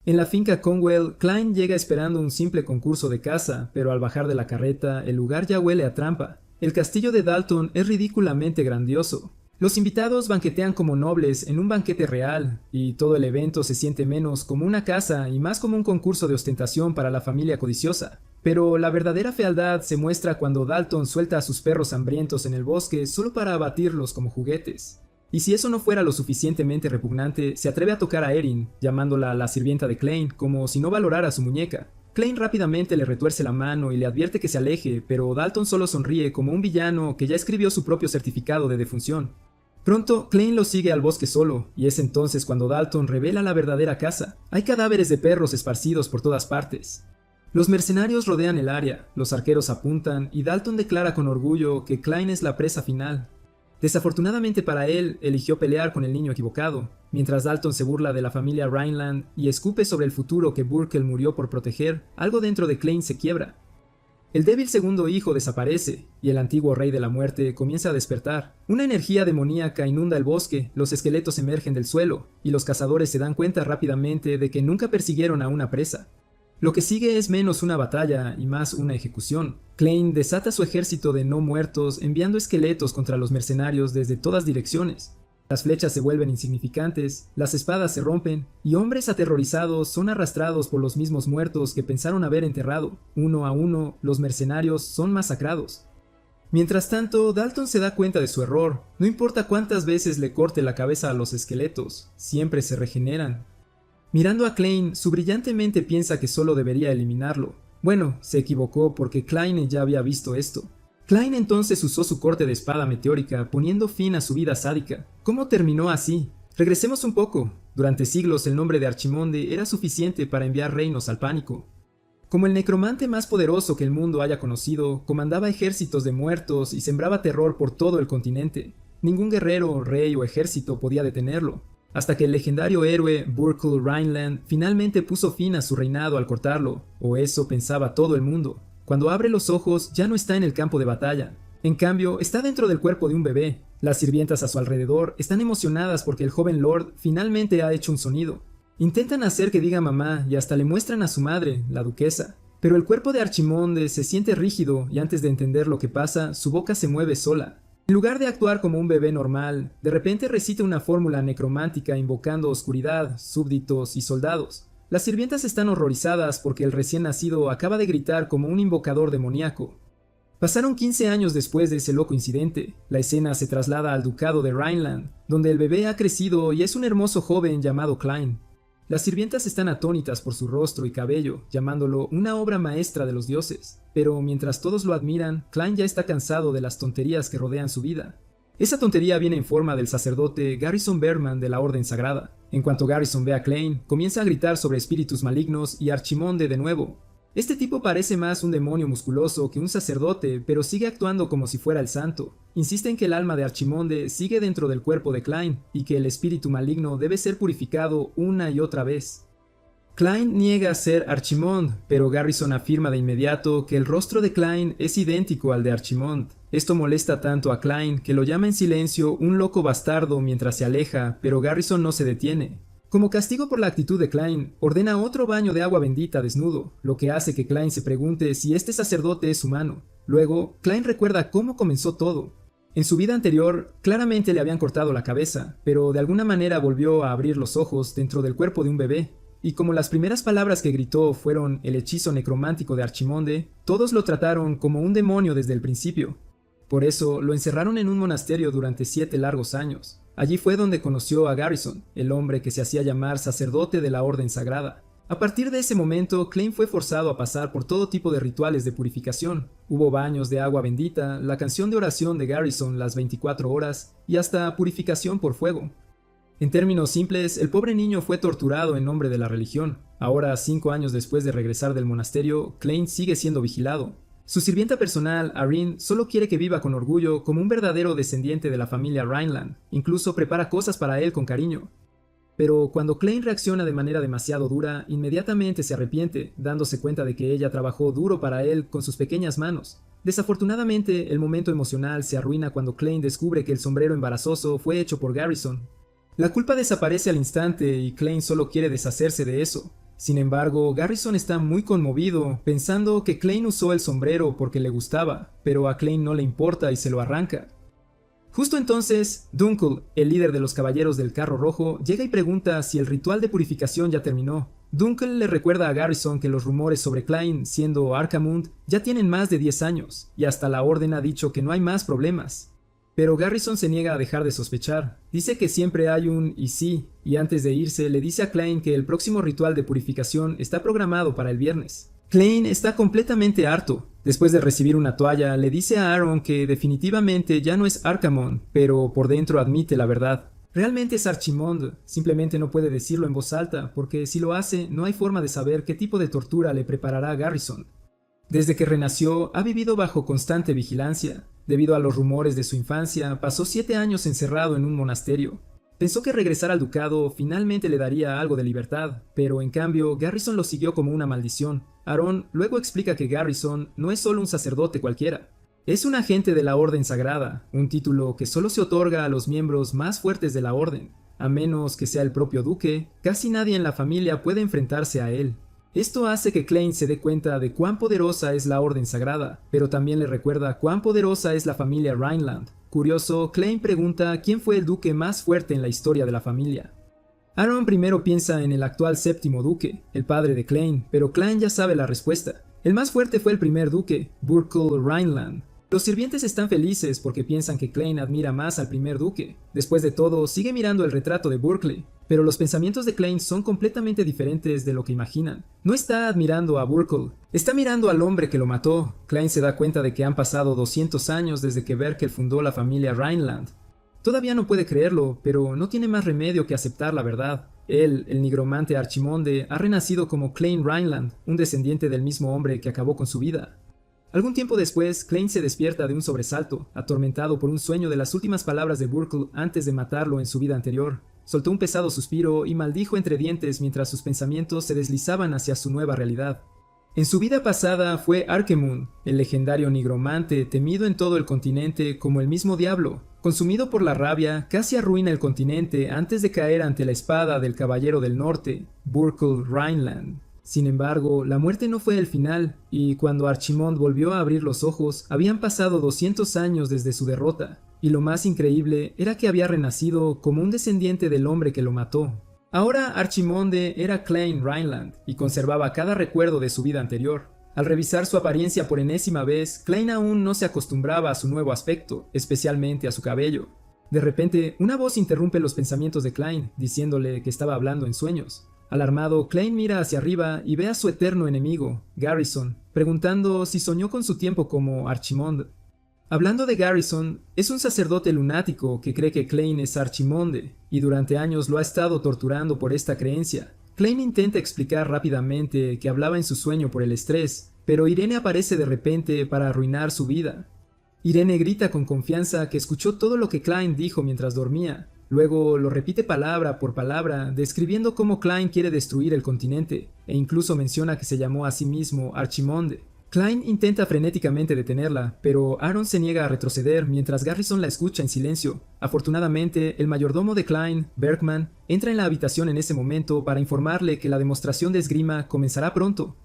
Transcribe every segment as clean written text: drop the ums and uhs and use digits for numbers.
En la finca Conwell, Klein llega esperando un simple concurso de caza, pero al bajar de la carreta, el lugar ya huele a trampa. El castillo de Dalton es ridículamente grandioso. Los invitados banquetean como nobles en un banquete real, y todo el evento se siente menos como una caza y más como un concurso de ostentación para la familia codiciosa. Pero la verdadera fealdad se muestra cuando Dalton suelta a sus perros hambrientos en el bosque solo para abatirlos como juguetes. Y si eso no fuera lo suficientemente repugnante, se atreve a tocar a Erin, llamándola la sirvienta de Klein, como si no valorara su muñeca. Klein rápidamente le retuerce la mano y le advierte que se aleje, pero Dalton solo sonríe como un villano que ya escribió su propio certificado de defunción. Pronto, Klein lo sigue al bosque solo, y es entonces cuando Dalton revela la verdadera caza. Hay cadáveres de perros esparcidos por todas partes. Los mercenarios rodean el área, los arqueros apuntan, y Dalton declara con orgullo que Klein es la presa final. Desafortunadamente para él, eligió pelear con el niño equivocado, mientras Dalton se burla de la familia Rhineland y escupe sobre el futuro que Burkle murió por proteger, algo dentro de Klein se quiebra. El débil segundo hijo desaparece, y el antiguo rey de la muerte comienza a despertar. Una energía demoníaca inunda el bosque, los esqueletos emergen del suelo, y los cazadores se dan cuenta rápidamente de que nunca persiguieron a una presa. Lo que sigue es menos una batalla y más una ejecución. Klein desata su ejército de no muertos enviando esqueletos contra los mercenarios desde todas direcciones. Las flechas se vuelven insignificantes, las espadas se rompen, y hombres aterrorizados son arrastrados por los mismos muertos que pensaron haber enterrado. Uno a uno, los mercenarios son masacrados. Mientras tanto, Dalton se da cuenta de su error. No importa cuántas veces le corte la cabeza a los esqueletos, siempre se regeneran. Mirando a Klein, su brillante mente piensa que solo debería eliminarlo. Bueno, se equivocó porque Klein ya había visto esto. Klein entonces usó su corte de espada meteórica, poniendo fin a su vida sádica. ¿Cómo terminó así? Regresemos un poco. Durante siglos el nombre de Archimonde era suficiente para enviar reinos al pánico. Como el necromante más poderoso que el mundo haya conocido, comandaba ejércitos de muertos y sembraba terror por todo el continente. Ningún guerrero, rey o ejército podía detenerlo. Hasta que el legendario héroe Burkle Rhineland finalmente puso fin a su reinado al cortarlo, o eso pensaba todo el mundo. Cuando abre los ojos ya no está en el campo de batalla. En cambio, está dentro del cuerpo de un bebé. Las sirvientas a su alrededor están emocionadas porque el joven Lord finalmente ha hecho un sonido. Intentan hacer que diga mamá y hasta le muestran a su madre, la duquesa. Pero el cuerpo de Archimonde se siente rígido y antes de entender lo que pasa, su boca se mueve sola. En lugar de actuar como un bebé normal, de repente recita una fórmula necromántica invocando oscuridad, súbditos y soldados. Las sirvientas están horrorizadas porque el recién nacido acaba de gritar como un invocador demoníaco. Pasaron 15 años después de ese loco incidente. La escena se traslada al ducado de Rhineland, donde el bebé ha crecido y es un hermoso joven llamado Klein. Las sirvientas están atónitas por su rostro y cabello, llamándolo una obra maestra de los dioses. Pero mientras todos lo admiran, Klein ya está cansado de las tonterías que rodean su vida. Esa tontería viene en forma del sacerdote Garrison Berman de la Orden Sagrada. En cuanto Garrison ve a Klein, comienza a gritar sobre espíritus malignos y Archimonde de nuevo. Este tipo parece más un demonio musculoso que un sacerdote, pero sigue actuando como si fuera el santo. Insiste en que el alma de Archimonde sigue dentro del cuerpo de Klein y que el espíritu maligno debe ser purificado una y otra vez. Klein niega ser Archimond, pero Garrison afirma de inmediato que el rostro de Klein es idéntico al de Archimond. Esto molesta tanto a Klein que lo llama en silencio un loco bastardo mientras se aleja, pero Garrison no se detiene. Como castigo por la actitud de Klein, ordena otro baño de agua bendita desnudo, lo que hace que Klein se pregunte si este sacerdote es humano. Luego, Klein recuerda cómo comenzó todo. En su vida anterior, claramente le habían cortado la cabeza, pero de alguna manera volvió a abrir los ojos dentro del cuerpo de un bebé. Y como las primeras palabras que gritó fueron el hechizo necromántico de Archimonde, todos lo trataron como un demonio desde el principio. Por eso, lo encerraron en un monasterio durante 7 largos años. Allí fue donde conoció a Garrison, el hombre que se hacía llamar sacerdote de la Orden Sagrada. A partir de ese momento, Klein fue forzado a pasar por todo tipo de rituales de purificación. Hubo baños de agua bendita, la canción de oración de Garrison las 24 horas y hasta purificación por fuego. En términos simples, el pobre niño fue torturado en nombre de la religión. Ahora, 5 años después de regresar del monasterio, Klein sigue siendo vigilado. Su sirvienta personal, Arryn, solo quiere que viva con orgullo como un verdadero descendiente de la familia Rhineland. Incluso prepara cosas para él con cariño. Pero cuando Klein reacciona de manera demasiado dura, inmediatamente se arrepiente, dándose cuenta de que ella trabajó duro para él con sus pequeñas manos. Desafortunadamente, el momento emocional se arruina cuando Klein descubre que el sombrero embarazoso fue hecho por Garrison. La culpa desaparece al instante y Klein solo quiere deshacerse de eso. Sin embargo, Garrison está muy conmovido, pensando que Klein usó el sombrero porque le gustaba, pero a Klein no le importa y se lo arranca. Justo entonces, Dunkel, el líder de los Caballeros del Carro Rojo, llega y pregunta si el ritual de purificación ya terminó. Dunkel le recuerda a Garrison que los rumores sobre Klein siendo Arcamund ya tienen más de 10 años, y hasta la Orden ha dicho que no hay más problemas. Pero Garrison se niega a dejar de sospechar. Dice que siempre hay un "y sí", y antes de irse le dice a Klein que el próximo ritual de purificación está programado para el viernes. Klein está completamente harto. Después de recibir una toalla, le dice a Aaron que definitivamente ya no es Arcamon, pero por dentro admite la verdad. Realmente es Archimond, simplemente no puede decirlo en voz alta, porque si lo hace, no hay forma de saber qué tipo de tortura le preparará a Garrison. Desde que renació, ha vivido bajo constante vigilancia. Debido a los rumores de su infancia, pasó 7 años encerrado en un monasterio. Pensó que regresar al ducado finalmente le daría algo de libertad, pero en cambio Garrison lo siguió como una maldición. Aaron luego explica que Garrison no es solo un sacerdote cualquiera. Es un agente de la Orden Sagrada, un título que solo se otorga a los miembros más fuertes de la Orden. A menos que sea el propio duque, casi nadie en la familia puede enfrentarse a él. Esto hace que Klein se dé cuenta de cuán poderosa es la Orden Sagrada, pero también le recuerda cuán poderosa es la familia Rhineland. Curioso, Klein pregunta quién fue el duque más fuerte en la historia de la familia. Aaron primero piensa en el actual séptimo duque, el padre de Klein, pero Klein ya sabe la respuesta. El más fuerte fue el primer duque, Burkle Rhineland. Los sirvientes están felices porque piensan que Klein admira más al primer duque. Después de todo, sigue mirando el retrato de Burkle, pero los pensamientos de Klein son completamente diferentes de lo que imaginan. No está admirando a Burkle, está mirando al hombre que lo mató. Klein se da cuenta de que han pasado 200 años desde que Berkel fundó la familia Rhineland. Todavía no puede creerlo, pero no tiene más remedio que aceptar la verdad. Él, el nigromante Archimonde, ha renacido como Klein Rhineland, un descendiente del mismo hombre que acabó con su vida. Algún tiempo después, Klein se despierta de un sobresalto, atormentado por un sueño de las últimas palabras de Burkle antes de matarlo en su vida anterior. Soltó un pesado suspiro y maldijo entre dientes mientras sus pensamientos se deslizaban hacia su nueva realidad. En su vida pasada fue Arkemun, el legendario nigromante temido en todo el continente como el mismo diablo. Consumido por la rabia, casi arruina el continente antes de caer ante la espada del Caballero del Norte, Burkle Rhineland. Sin embargo, la muerte no fue el final, y cuando Archimond volvió a abrir los ojos, habían pasado 200 años desde su derrota, y lo más increíble era que había renacido como un descendiente del hombre que lo mató. Ahora Archimonde era Klein Rhineland, y conservaba cada recuerdo de su vida anterior. Al revisar su apariencia por enésima vez, Klein aún no se acostumbraba a su nuevo aspecto, especialmente a su cabello. De repente, una voz interrumpe los pensamientos de Klein, diciéndole que estaba hablando en sueños. Alarmado, Klein mira hacia arriba y ve a su eterno enemigo, Garrison, preguntando si soñó con su tiempo como Archimond. Hablando de Garrison, es un sacerdote lunático que cree que Klein es Archimonde, y durante años lo ha estado torturando por esta creencia. Klein intenta explicar rápidamente que hablaba en su sueño por el estrés, pero Irene aparece de repente para arruinar su vida. Irene grita con confianza que escuchó todo lo que Klein dijo mientras dormía. Luego lo repite palabra por palabra, describiendo cómo Klein quiere destruir el continente, e incluso menciona que se llamó a sí mismo Archimonde. Klein intenta frenéticamente detenerla, pero Aaron se niega a retroceder mientras Garrison la escucha en silencio. Afortunadamente, el mayordomo de Klein, Bergman, entra en la habitación en ese momento para informarle que la demostración de esgrima comenzará pronto.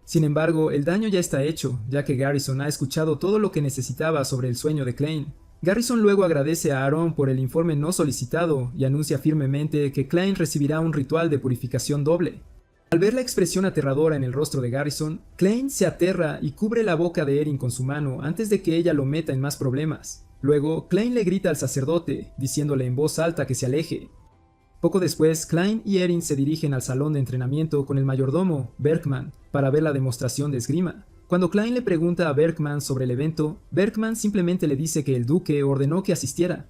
Sin embargo, el daño ya está hecho, ya que Garrison ha escuchado todo lo que necesitaba sobre el sueño de Klein. Garrison luego agradece a Aaron por el informe no solicitado y anuncia firmemente que Klein recibirá un ritual de purificación doble. Al ver la expresión aterradora en el rostro de Garrison, Klein se aterra y cubre la boca de Erin con su mano antes de que ella lo meta en más problemas. Luego, Klein le grita al sacerdote, diciéndole en voz alta que se aleje. Poco después, Klein y Erin se dirigen al salón de entrenamiento con el mayordomo, Bergman, para ver la demostración de esgrima. Cuando Klein le pregunta a Bergman sobre el evento, Bergman simplemente le dice que el duque ordenó que asistiera.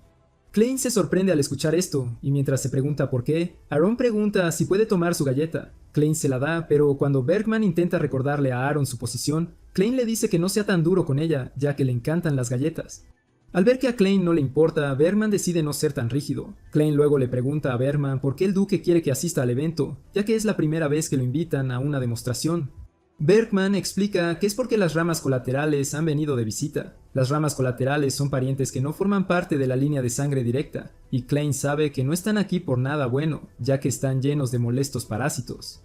Klein se sorprende al escuchar esto, y mientras se pregunta por qué, Aaron pregunta si puede tomar su galleta. Klein se la da, pero cuando Bergman intenta recordarle a Aaron su posición, Klein le dice que no sea tan duro con ella, ya que le encantan las galletas. Al ver que a Klein no le importa, Bergman decide no ser tan rígido. Klein luego le pregunta a Bergman por qué el duque quiere que asista al evento, ya que es la primera vez que lo invitan a una demostración. Bergman explica que es porque las ramas colaterales han venido de visita. Las ramas colaterales son parientes que no forman parte de la línea de sangre directa, y Klein sabe que no están aquí por nada bueno, ya que están llenos de molestos parásitos.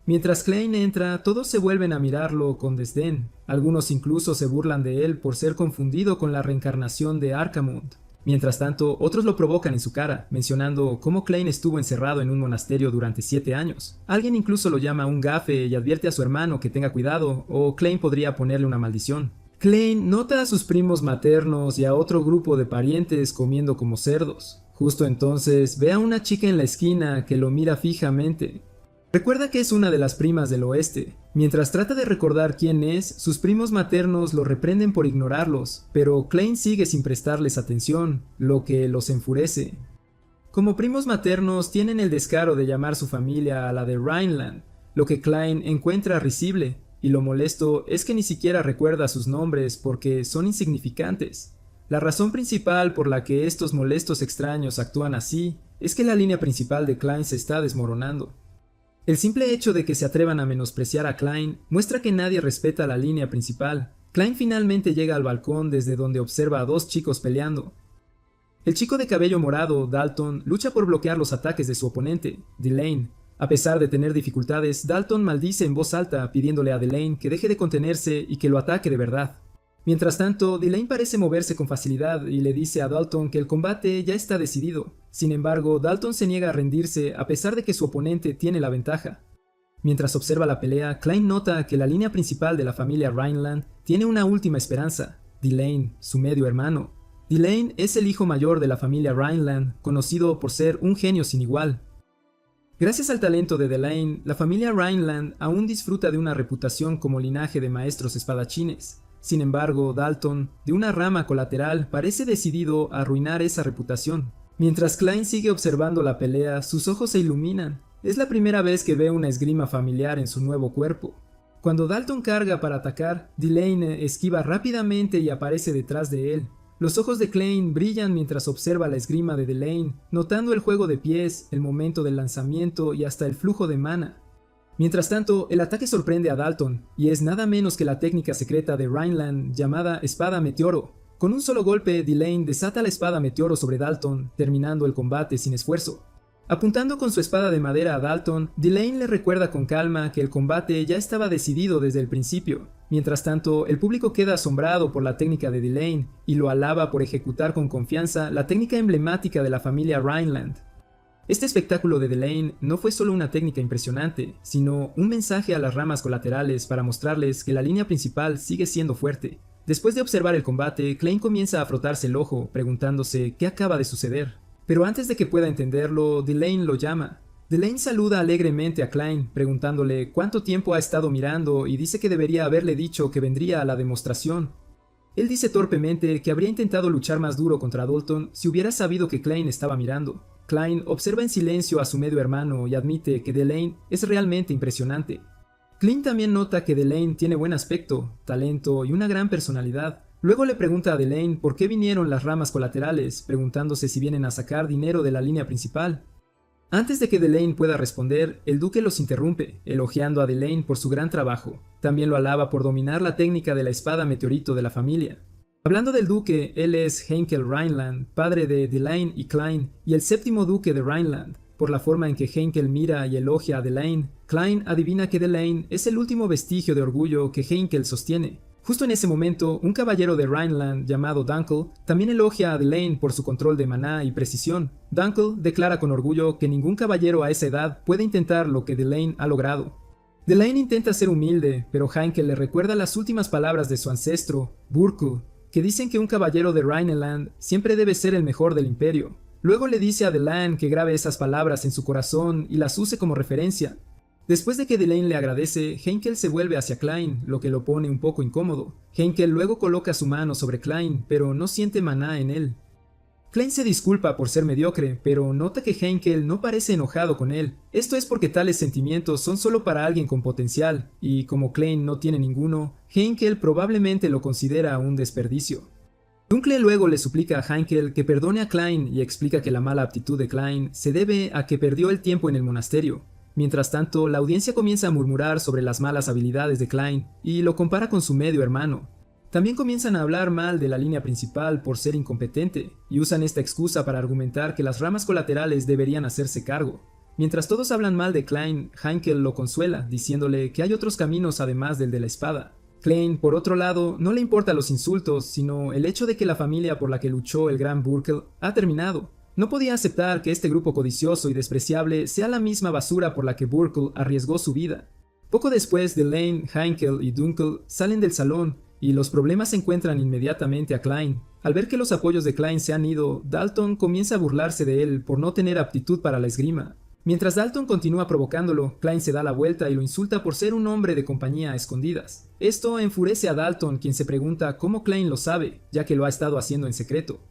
Mientras Klein entra, todos se vuelven a mirarlo con desdén. Algunos incluso se burlan de él por ser confundido con la reencarnación de Arcamund. Mientras tanto, otros lo provocan en su cara, mencionando cómo Klein estuvo encerrado en un monasterio durante 7 años. Alguien incluso lo llama un gafe y advierte a su hermano que tenga cuidado, o Klein podría ponerle una maldición. Klein nota a sus primos maternos y a otro grupo de parientes comiendo como cerdos. Justo entonces ve a una chica en la esquina que lo mira fijamente. Recuerda que es una de las primas del oeste. Mientras trata de recordar quién es, sus primos maternos lo reprenden por ignorarlos, pero Klein sigue sin prestarles atención, lo que los enfurece. Como primos maternos tienen el descaro de llamar su familia a la de Rhineland, lo que Klein encuentra risible, y lo molesto es que ni siquiera recuerda sus nombres porque son insignificantes. La razón principal por la que estos molestos extraños actúan así es que la línea principal de Klein se está desmoronando. El simple hecho de que se atrevan a menospreciar a Klein muestra que nadie respeta la línea principal. Klein finalmente llega al balcón desde donde observa a 2 chicos peleando. El chico de cabello morado, Dalton, lucha por bloquear los ataques de su oponente, Delane. A pesar de tener dificultades, Dalton maldice en voz alta pidiéndole a Delane que deje de contenerse y que lo ataque de verdad. Mientras tanto, Delane parece moverse con facilidad y le dice a Dalton que el combate ya está decidido. Sin embargo, Dalton se niega a rendirse a pesar de que su oponente tiene la ventaja. Mientras observa la pelea, Klein nota que la línea principal de la familia Rhineland tiene una última esperanza, Delane, su medio hermano. Delane es el hijo mayor de la familia Rhineland, conocido por ser un genio sin igual. Gracias al talento de Delane, la familia Rhineland aún disfruta de una reputación como linaje de maestros espadachines. Sin embargo, Dalton, de una rama colateral, parece decidido a arruinar esa reputación. Mientras Klein sigue observando la pelea, sus ojos se iluminan. Es la primera vez que ve una esgrima familiar en su nuevo cuerpo. Cuando Dalton carga para atacar, Delane esquiva rápidamente y aparece detrás de él. Los ojos de Klein brillan mientras observa la esgrima de Delane, notando el juego de pies, el momento del lanzamiento y hasta el flujo de mana. Mientras tanto, el ataque sorprende a Dalton, y es nada menos que la técnica secreta de Rhineland llamada Espada Meteoro. Con un solo golpe, Delane desata la Espada Meteoro sobre Dalton, terminando el combate sin esfuerzo. Apuntando con su espada de madera a Dalton, Delane le recuerda con calma que el combate ya estaba decidido desde el principio. Mientras tanto, el público queda asombrado por la técnica de Delane, y lo alaba por ejecutar con confianza la técnica emblemática de la familia Rhineland. Este espectáculo de Delane no fue solo una técnica impresionante, sino un mensaje a las ramas colaterales para mostrarles que la línea principal sigue siendo fuerte. Después de observar el combate, Klein comienza a frotarse el ojo, preguntándose qué acaba de suceder. Pero antes de que pueda entenderlo, Delane lo llama. Delane saluda alegremente a Klein, preguntándole cuánto tiempo ha estado mirando y dice que debería haberle dicho que vendría a la demostración. Él dice torpemente que habría intentado luchar más duro contra Dalton si hubiera sabido que Klein estaba mirando. Klein observa en silencio a su medio hermano y admite que Delane es realmente impresionante. Klein también nota que Delane tiene buen aspecto, talento y una gran personalidad. Luego le pregunta a Delane por qué vinieron las ramas colaterales, preguntándose si vienen a sacar dinero de la línea principal. Antes de que Delane pueda responder, el duque los interrumpe, elogiando a Delane por su gran trabajo. También lo alaba por dominar la técnica de la espada meteorito de la familia. Hablando del duque, él es Henkel Rhineland, padre de Delane y Klein, y el 7º duque de Rhineland. Por la forma en que Henkel mira y elogia a Delane, Klein adivina que Delane es el último vestigio de orgullo que Henkel sostiene. Justo en ese momento, un caballero de Rhineland llamado Dunkel también elogia a Delane por su control de maná y precisión. Dunkel declara con orgullo que ningún caballero a esa edad puede intentar lo que Delane ha logrado. Delane intenta ser humilde, pero Henkel le recuerda las últimas palabras de su ancestro, Burkle, que dicen que un caballero de Rhineland siempre debe ser el mejor del imperio. Luego le dice a Delane que grabe esas palabras en su corazón y las use como referencia. Después de que Delane le agradece, Henkel se vuelve hacia Klein, lo que lo pone un poco incómodo. Henkel luego coloca su mano sobre Klein, pero no siente maná en él. Klein se disculpa por ser mediocre, pero nota que Henkel no parece enojado con él. Esto es porque tales sentimientos son solo para alguien con potencial, y como Klein no tiene ninguno, Henkel probablemente lo considera un desperdicio. Dunkel luego le suplica a Henkel que perdone a Klein y explica que la mala aptitud de Klein se debe a que perdió el tiempo en el monasterio. Mientras tanto, la audiencia comienza a murmurar sobre las malas habilidades de Klein y lo compara con su medio hermano. También comienzan a hablar mal de la línea principal por ser incompetente y usan esta excusa para argumentar que las ramas colaterales deberían hacerse cargo. Mientras todos hablan mal de Klein, Heinkel lo consuela, diciéndole que hay otros caminos además del de la espada. Klein, por otro lado, no le importa los insultos, sino el hecho de que la familia por la que luchó el gran Burkle ha terminado. No podía aceptar que este grupo codicioso y despreciable sea la misma basura por la que Burkle arriesgó su vida. Poco después, Delane, Heinkel y Dunkel salen del salón, y los problemas encuentran inmediatamente a Klein. Al ver que los apoyos de Klein se han ido, Dalton comienza a burlarse de él por no tener aptitud para la esgrima. Mientras Dalton continúa provocándolo, Klein se da la vuelta y lo insulta por ser un hombre de compañía a escondidas. Esto enfurece a Dalton, quien se pregunta cómo Klein lo sabe, ya que lo ha estado haciendo en secreto.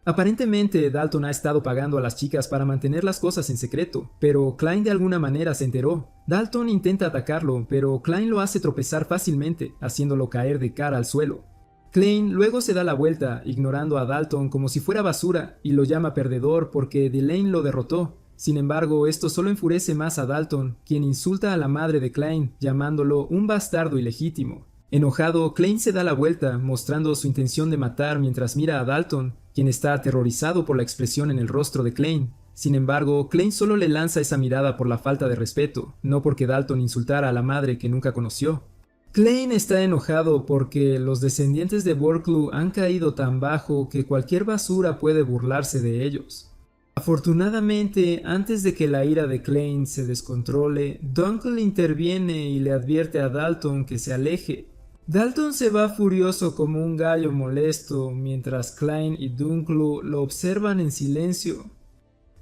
Aparentemente, Dalton ha estado pagando a las chicas para mantener las cosas en secreto, pero Klein de alguna manera se enteró. Dalton intenta atacarlo, pero Klein lo hace tropezar fácilmente, haciéndolo caer de cara al suelo. Klein luego se da la vuelta, ignorando a Dalton como si fuera basura, y lo llama perdedor porque Delane lo derrotó. Sin embargo, esto solo enfurece más a Dalton, quien insulta a la madre de Klein, llamándolo un bastardo ilegítimo. Enojado, Klein se da la vuelta, mostrando su intención de matar mientras mira a Dalton, quien está aterrorizado por la expresión en el rostro de Klein. Sin embargo, Klein solo le lanza esa mirada por la falta de respeto, no porque Dalton insultara a la madre que nunca conoció. Klein está enojado porque los descendientes de Burkle han caído tan bajo que cualquier basura puede burlarse de ellos. Afortunadamente, antes de que la ira de Klein se descontrole, Dunkel interviene y le advierte a Dalton que se aleje. Dalton se va furioso como un gallo molesto, mientras Klein y Dunkel lo observan en silencio.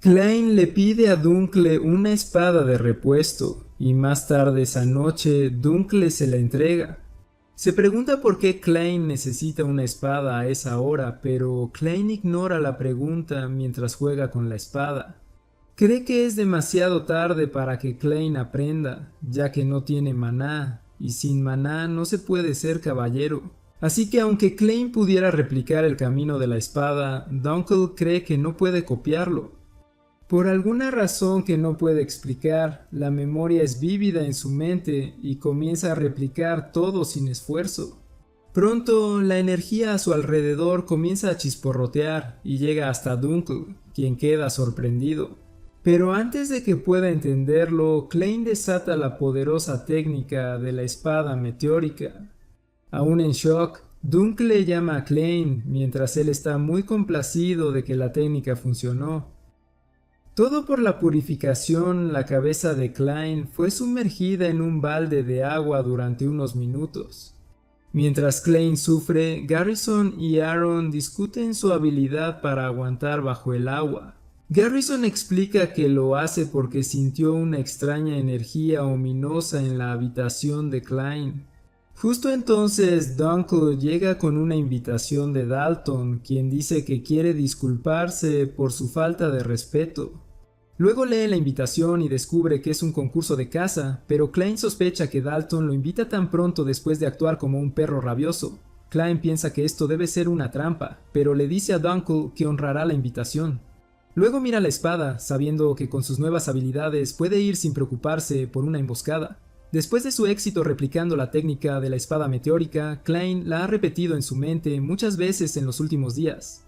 Klein le pide a Dunkel una espada de repuesto, y más tarde esa noche Dunkel se la entrega. Se pregunta por qué Klein necesita una espada a esa hora, pero Klein ignora la pregunta mientras juega con la espada. Cree que es demasiado tarde para que Klein aprenda, ya que no tiene maná, y sin maná no se puede ser caballero. Así que aunque Klein pudiera replicar el camino de la espada, Dunkel cree que no puede copiarlo. Por alguna razón que no puede explicar, la memoria es vívida en su mente y comienza a replicar todo sin esfuerzo. Pronto, la energía a su alrededor comienza a chisporrotear y llega hasta Dunkel, quien queda sorprendido. Pero antes de que pueda entenderlo, Klein desata la poderosa técnica de la espada meteórica. Aún en shock, Dunkel le llama a Klein, mientras él está muy complacido de que la técnica funcionó. Todo por la purificación, la cabeza de Klein fue sumergida en un balde de agua durante unos minutos. Mientras Klein sufre, Garrison y Aaron discuten su habilidad para aguantar bajo el agua. Garrison explica que lo hace porque sintió una extraña energía ominosa en la habitación de Klein. Justo entonces, Dunkel llega con una invitación de Dalton, quien dice que quiere disculparse por su falta de respeto. Luego lee la invitación y descubre que es un concurso de caza, pero Klein sospecha que Dalton lo invita tan pronto después de actuar como un perro rabioso. Klein piensa que esto debe ser una trampa, pero le dice a Dunkel que honrará la invitación. Luego mira la espada, sabiendo que con sus nuevas habilidades puede ir sin preocuparse por una emboscada. Después de su éxito replicando la técnica de la espada meteórica, Klein la ha repetido en su mente muchas veces en los últimos días.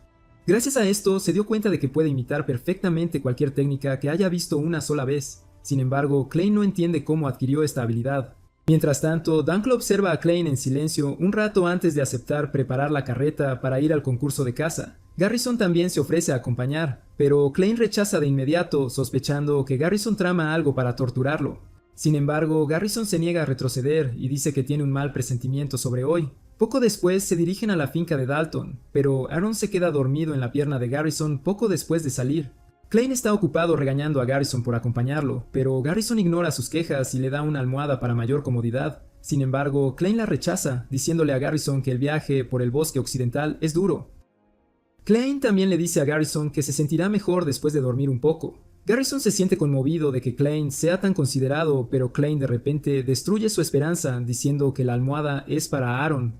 Gracias a esto, se dio cuenta de que puede imitar perfectamente cualquier técnica que haya visto una sola vez. Sin embargo, Klein no entiende cómo adquirió esta habilidad. Mientras tanto, Dunkel observa a Klein en silencio un rato antes de aceptar preparar la carreta para ir al concurso de caza. Garrison también se ofrece a acompañar, pero Klein rechaza de inmediato, sospechando que Garrison trama algo para torturarlo. Sin embargo, Garrison se niega a retroceder y dice que tiene un mal presentimiento sobre hoy. Poco después se dirigen a la finca de Dalton, pero Aaron se queda dormido en la pierna de Garrison poco después de salir. Klein está ocupado regañando a Garrison por acompañarlo, pero Garrison ignora sus quejas y le da una almohada para mayor comodidad. Sin embargo, Klein la rechaza, diciéndole a Garrison que el viaje por el bosque occidental es duro. Klein también le dice a Garrison que se sentirá mejor después de dormir un poco. Garrison se siente conmovido de que Klein sea tan considerado, pero Klein de repente destruye su esperanza diciendo que la almohada es para Aaron.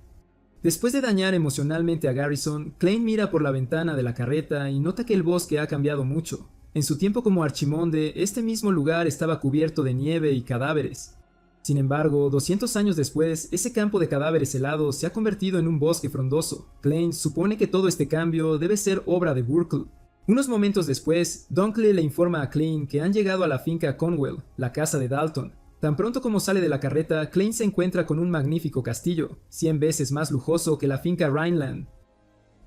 Después de dañar emocionalmente a Garrison, Klein mira por la ventana de la carreta y nota que el bosque ha cambiado mucho. En su tiempo como archimonde, este mismo lugar estaba cubierto de nieve y cadáveres. Sin embargo, 200 años después, ese campo de cadáveres helados se ha convertido en un bosque frondoso. Klein supone que todo este cambio debe ser obra de Burkle. Unos momentos después, Dunkley le informa a Klein que han llegado a la finca Conwell, la casa de Dalton. Tan pronto como sale de la carreta, Klein se encuentra con un magnífico castillo, 100 veces más lujoso que la finca Rhineland.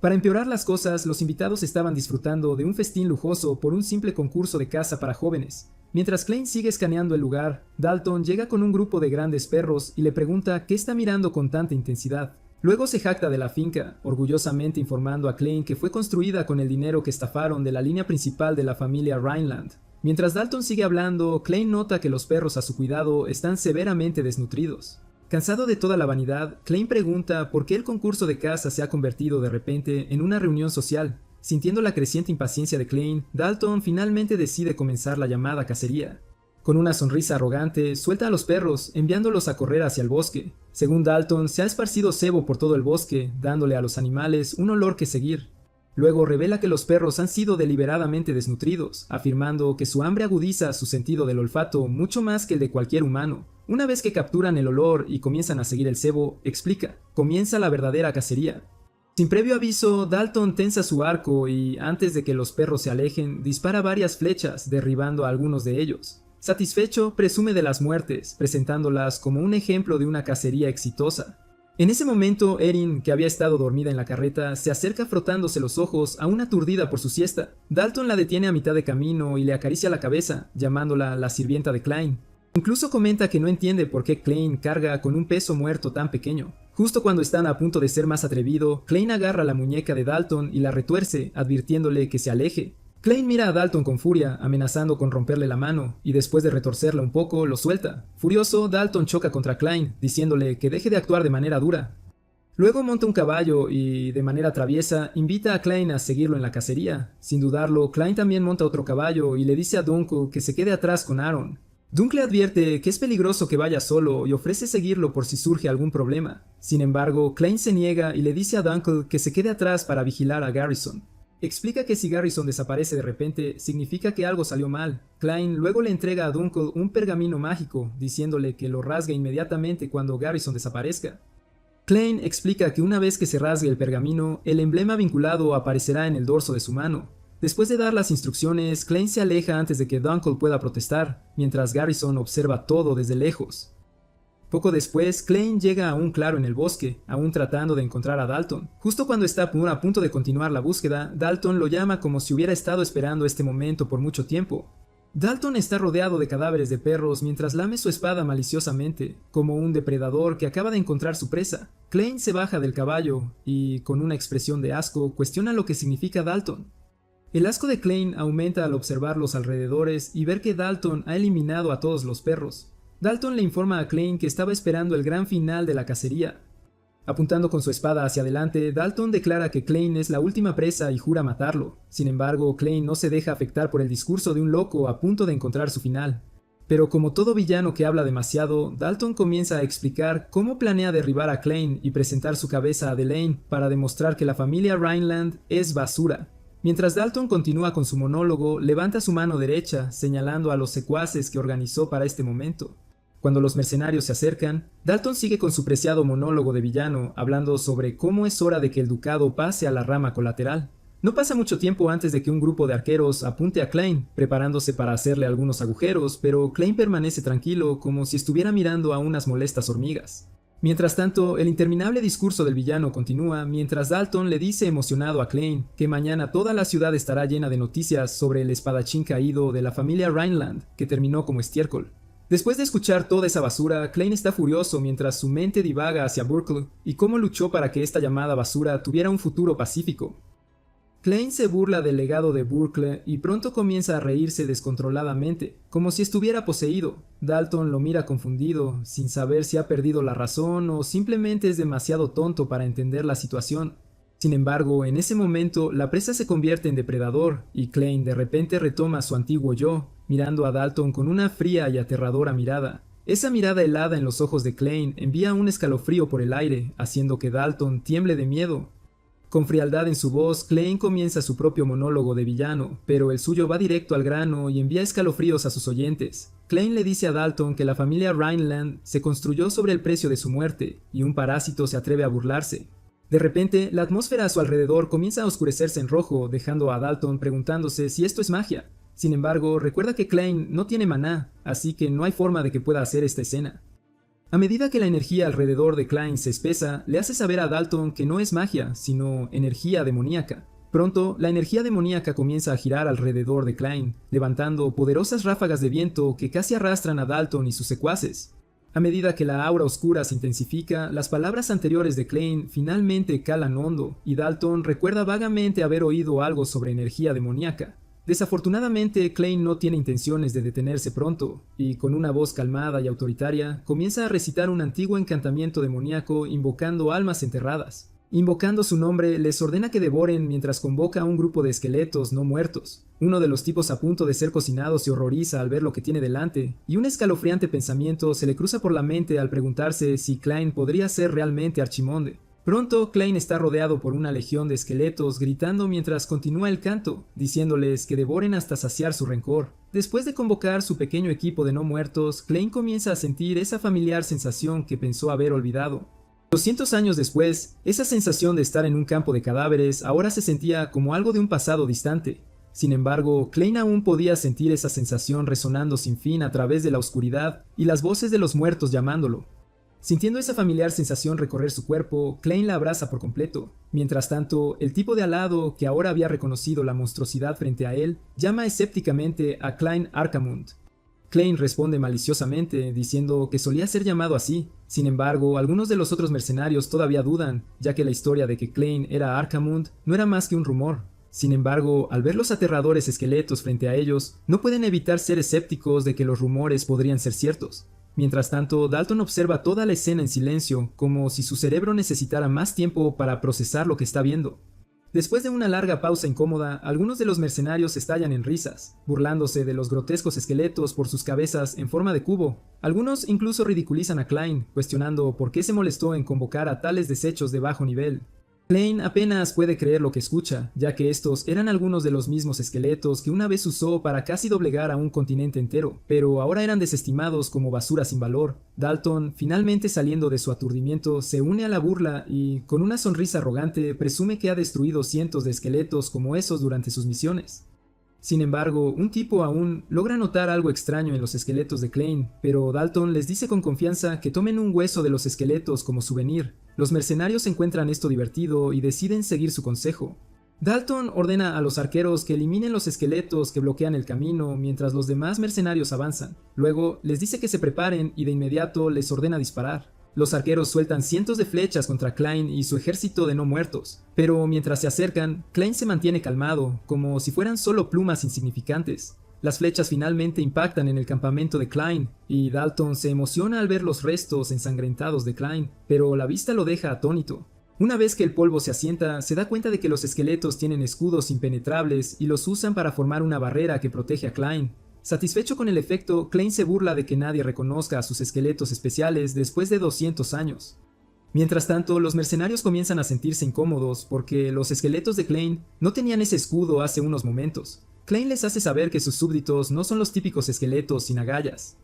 Para empeorar las cosas, los invitados estaban disfrutando de un festín lujoso por un simple concurso de caza para jóvenes. Mientras Klein sigue escaneando el lugar, Dalton llega con un grupo de grandes perros y le pregunta qué está mirando con tanta intensidad. Luego se jacta de la finca, orgullosamente informando a Klein que fue construida con el dinero que estafaron de la línea principal de la familia Rhineland. Mientras Dalton sigue hablando, Klein nota que los perros a su cuidado están severamente desnutridos. Cansado de toda la vanidad, Klein pregunta por qué el concurso de caza se ha convertido de repente en una reunión social. Sintiendo la creciente impaciencia de Klein, Dalton finalmente decide comenzar la llamada cacería. Con una sonrisa arrogante, suelta a los perros, enviándolos a correr hacia el bosque. Según Dalton, se ha esparcido cebo por todo el bosque, dándole a los animales un olor que seguir. Luego revela que los perros han sido deliberadamente desnutridos, afirmando que su hambre agudiza su sentido del olfato mucho más que el de cualquier humano. Una vez que capturan el olor y comienzan a seguir el cebo, explica, comienza la verdadera cacería. Sin previo aviso, Dalton tensa su arco y, antes de que los perros se alejen, dispara varias flechas, derribando a algunos de ellos. Satisfecho, presume de las muertes, presentándolas como un ejemplo de una cacería exitosa. En ese momento, Erin, que había estado dormida en la carreta, se acerca frotándose los ojos, aún aturdida por su siesta. Dalton la detiene a mitad de camino y le acaricia la cabeza, llamándola la sirvienta de Klein. Incluso comenta que no entiende por qué Klein carga con un peso muerto tan pequeño. Justo cuando están a punto de ser más atrevido, Klein agarra la muñeca de Dalton y la retuerce, advirtiéndole que se aleje. Klein mira a Dalton con furia, amenazando con romperle la mano, y después de retorcerla un poco, lo suelta. Furioso, Dalton choca contra Klein, diciéndole que deje de actuar de manera dura. Luego monta un caballo y, de manera traviesa, invita a Klein a seguirlo en la cacería. Sin dudarlo, Klein también monta otro caballo y le dice a Dunkel que se quede atrás con Aaron. Dunk le advierte que es peligroso que vaya solo y ofrece seguirlo por si surge algún problema. Sin embargo, Klein se niega y le dice a Dunkel que se quede atrás para vigilar a Garrison. Explica que si Garrison desaparece de repente, significa que algo salió mal. Klein luego le entrega a Dunkel un pergamino mágico, diciéndole que lo rasgue inmediatamente cuando Garrison desaparezca. Klein explica que una vez que se rasgue el pergamino, el emblema vinculado aparecerá en el dorso de su mano. Después de dar las instrucciones, Klein se aleja antes de que Dunkel pueda protestar, mientras Garrison observa todo desde lejos. Poco después, Klein llega a un claro en el bosque, aún tratando de encontrar a Dalton. Justo cuando está a punto de continuar la búsqueda, Dalton lo llama como si hubiera estado esperando este momento por mucho tiempo. Dalton está rodeado de cadáveres de perros mientras lame su espada maliciosamente, como un depredador que acaba de encontrar su presa. Klein se baja del caballo y, con una expresión de asco, cuestiona lo que significa Dalton. El asco de Klein aumenta al observar los alrededores y ver que Dalton ha eliminado a todos los perros. Dalton le informa a Klein que estaba esperando el gran final de la cacería. Apuntando con su espada hacia adelante, Dalton declara que Klein es la última presa y jura matarlo. Sin embargo, Klein no se deja afectar por el discurso de un loco a punto de encontrar su final. Pero como todo villano que habla demasiado, Dalton comienza a explicar cómo planea derribar a Klein y presentar su cabeza a Delaine para demostrar que la familia Rhineland es basura. Mientras Dalton continúa con su monólogo, levanta su mano derecha, señalando a los secuaces que organizó para este momento. Cuando los mercenarios se acercan, Dalton sigue con su preciado monólogo de villano, hablando sobre cómo es hora de que el ducado pase a la rama colateral. No pasa mucho tiempo antes de que un grupo de arqueros apunte a Klein, preparándose para hacerle algunos agujeros, pero Klein permanece tranquilo, como si estuviera mirando a unas molestas hormigas. Mientras tanto, el interminable discurso del villano continúa mientras Dalton le dice emocionado a Klein que mañana toda la ciudad estará llena de noticias sobre el espadachín caído de la familia Rhineland, que terminó como estiércol. Después de escuchar toda esa basura, Klein está furioso mientras su mente divaga hacia Burkle y cómo luchó para que esta llamada basura tuviera un futuro pacífico. Klein se burla del legado de Burkle y pronto comienza a reírse descontroladamente, como si estuviera poseído. Dalton lo mira confundido, sin saber si ha perdido la razón o simplemente es demasiado tonto para entender la situación. Sin embargo, en ese momento, la presa se convierte en depredador y Klein de repente retoma su antiguo yo, mirando a Dalton con una fría y aterradora mirada. Esa mirada helada en los ojos de Klein envía un escalofrío por el aire, haciendo que Dalton tiemble de miedo. Con frialdad en su voz, Klein comienza su propio monólogo de villano, pero el suyo va directo al grano y envía escalofríos a sus oyentes. Klein le dice a Dalton que la familia Rhineland se construyó sobre el precio de su muerte, y un parásito se atreve a burlarse. De repente, la atmósfera a su alrededor comienza a oscurecerse en rojo, dejando a Dalton preguntándose si esto es magia. Sin embargo, recuerda que Klein no tiene maná, así que no hay forma de que pueda hacer esta escena. A medida que la energía alrededor de Klein se espesa, le hace saber a Dalton que no es magia, sino energía demoníaca. Pronto, la energía demoníaca comienza a girar alrededor de Klein, levantando poderosas ráfagas de viento que casi arrastran a Dalton y sus secuaces. A medida que la aura oscura se intensifica, las palabras anteriores de Klein finalmente calan hondo, y Dalton recuerda vagamente haber oído algo sobre energía demoníaca. Desafortunadamente, Klein no tiene intenciones de detenerse pronto, y con una voz calmada y autoritaria, comienza a recitar un antiguo encantamiento demoníaco invocando almas enterradas. Invocando su nombre, les ordena que devoren mientras convoca a un grupo de esqueletos no muertos. Uno de los tipos a punto de ser cocinados se horroriza al ver lo que tiene delante, y un escalofriante pensamiento se le cruza por la mente al preguntarse si Klein podría ser realmente Archimonde. Pronto, Klein está rodeado por una legión de esqueletos gritando mientras continúa el canto, diciéndoles que devoren hasta saciar su rencor. Después de convocar su pequeño equipo de no muertos, Klein comienza a sentir esa familiar sensación que pensó haber olvidado. 200 años después, esa sensación de estar en un campo de cadáveres ahora se sentía como algo de un pasado distante. Sin embargo, Klein aún podía sentir esa sensación resonando sin fin a través de la oscuridad y las voces de los muertos llamándolo. Sintiendo esa familiar sensación recorrer su cuerpo, Klein la abraza por completo. Mientras tanto, el tipo de al lado, que ahora había reconocido la monstruosidad frente a él, llama escépticamente a Klein Arcamund. Klein responde maliciosamente, diciendo que solía ser llamado así. Sin embargo, algunos de los otros mercenarios todavía dudan, ya que la historia de que Klein era Arcamund no era más que un rumor. Sin embargo, al ver los aterradores esqueletos frente a ellos, no pueden evitar ser escépticos de que los rumores podrían ser ciertos. Mientras tanto, Dalton observa toda la escena en silencio, como si su cerebro necesitara más tiempo para procesar lo que está viendo. Después de una larga pausa incómoda, algunos de los mercenarios estallan en risas, burlándose de los grotescos esqueletos por sus cabezas en forma de cubo. Algunos incluso ridiculizan a Klein, cuestionando por qué se molestó en convocar a tales desechos de bajo nivel. Klein apenas puede creer lo que escucha, ya que estos eran algunos de los mismos esqueletos que una vez usó para casi doblegar a un continente entero, pero ahora eran desestimados como basura sin valor. Dalton, finalmente saliendo de su aturdimiento, se une a la burla y, con una sonrisa arrogante, presume que ha destruido cientos de esqueletos como esos durante sus misiones. Sin embargo, un tipo aún logra notar algo extraño en los esqueletos de Klein, pero Dalton les dice con confianza que tomen un hueso de los esqueletos como souvenir. Los mercenarios encuentran esto divertido y deciden seguir su consejo. Dalton ordena a los arqueros que eliminen los esqueletos que bloquean el camino mientras los demás mercenarios avanzan. Luego les dice que se preparen y de inmediato les ordena disparar. Los arqueros sueltan cientos de flechas contra Klein y su ejército de no muertos, pero mientras se acercan, Klein se mantiene calmado, como si fueran solo plumas insignificantes. Las flechas finalmente impactan en el campamento de Klein, y Dalton se emociona al ver los restos ensangrentados de Klein, pero la vista lo deja atónito. Una vez que el polvo se asienta, se da cuenta de que los esqueletos tienen escudos impenetrables y los usan para formar una barrera que protege a Klein. Satisfecho con el efecto, Klein se burla de que nadie reconozca a sus esqueletos especiales después de 200 años. Mientras tanto, los mercenarios comienzan a sentirse incómodos porque los esqueletos de Klein no tenían ese escudo hace unos momentos. Klein les hace saber que sus súbditos no son los típicos esqueletos sin agallas.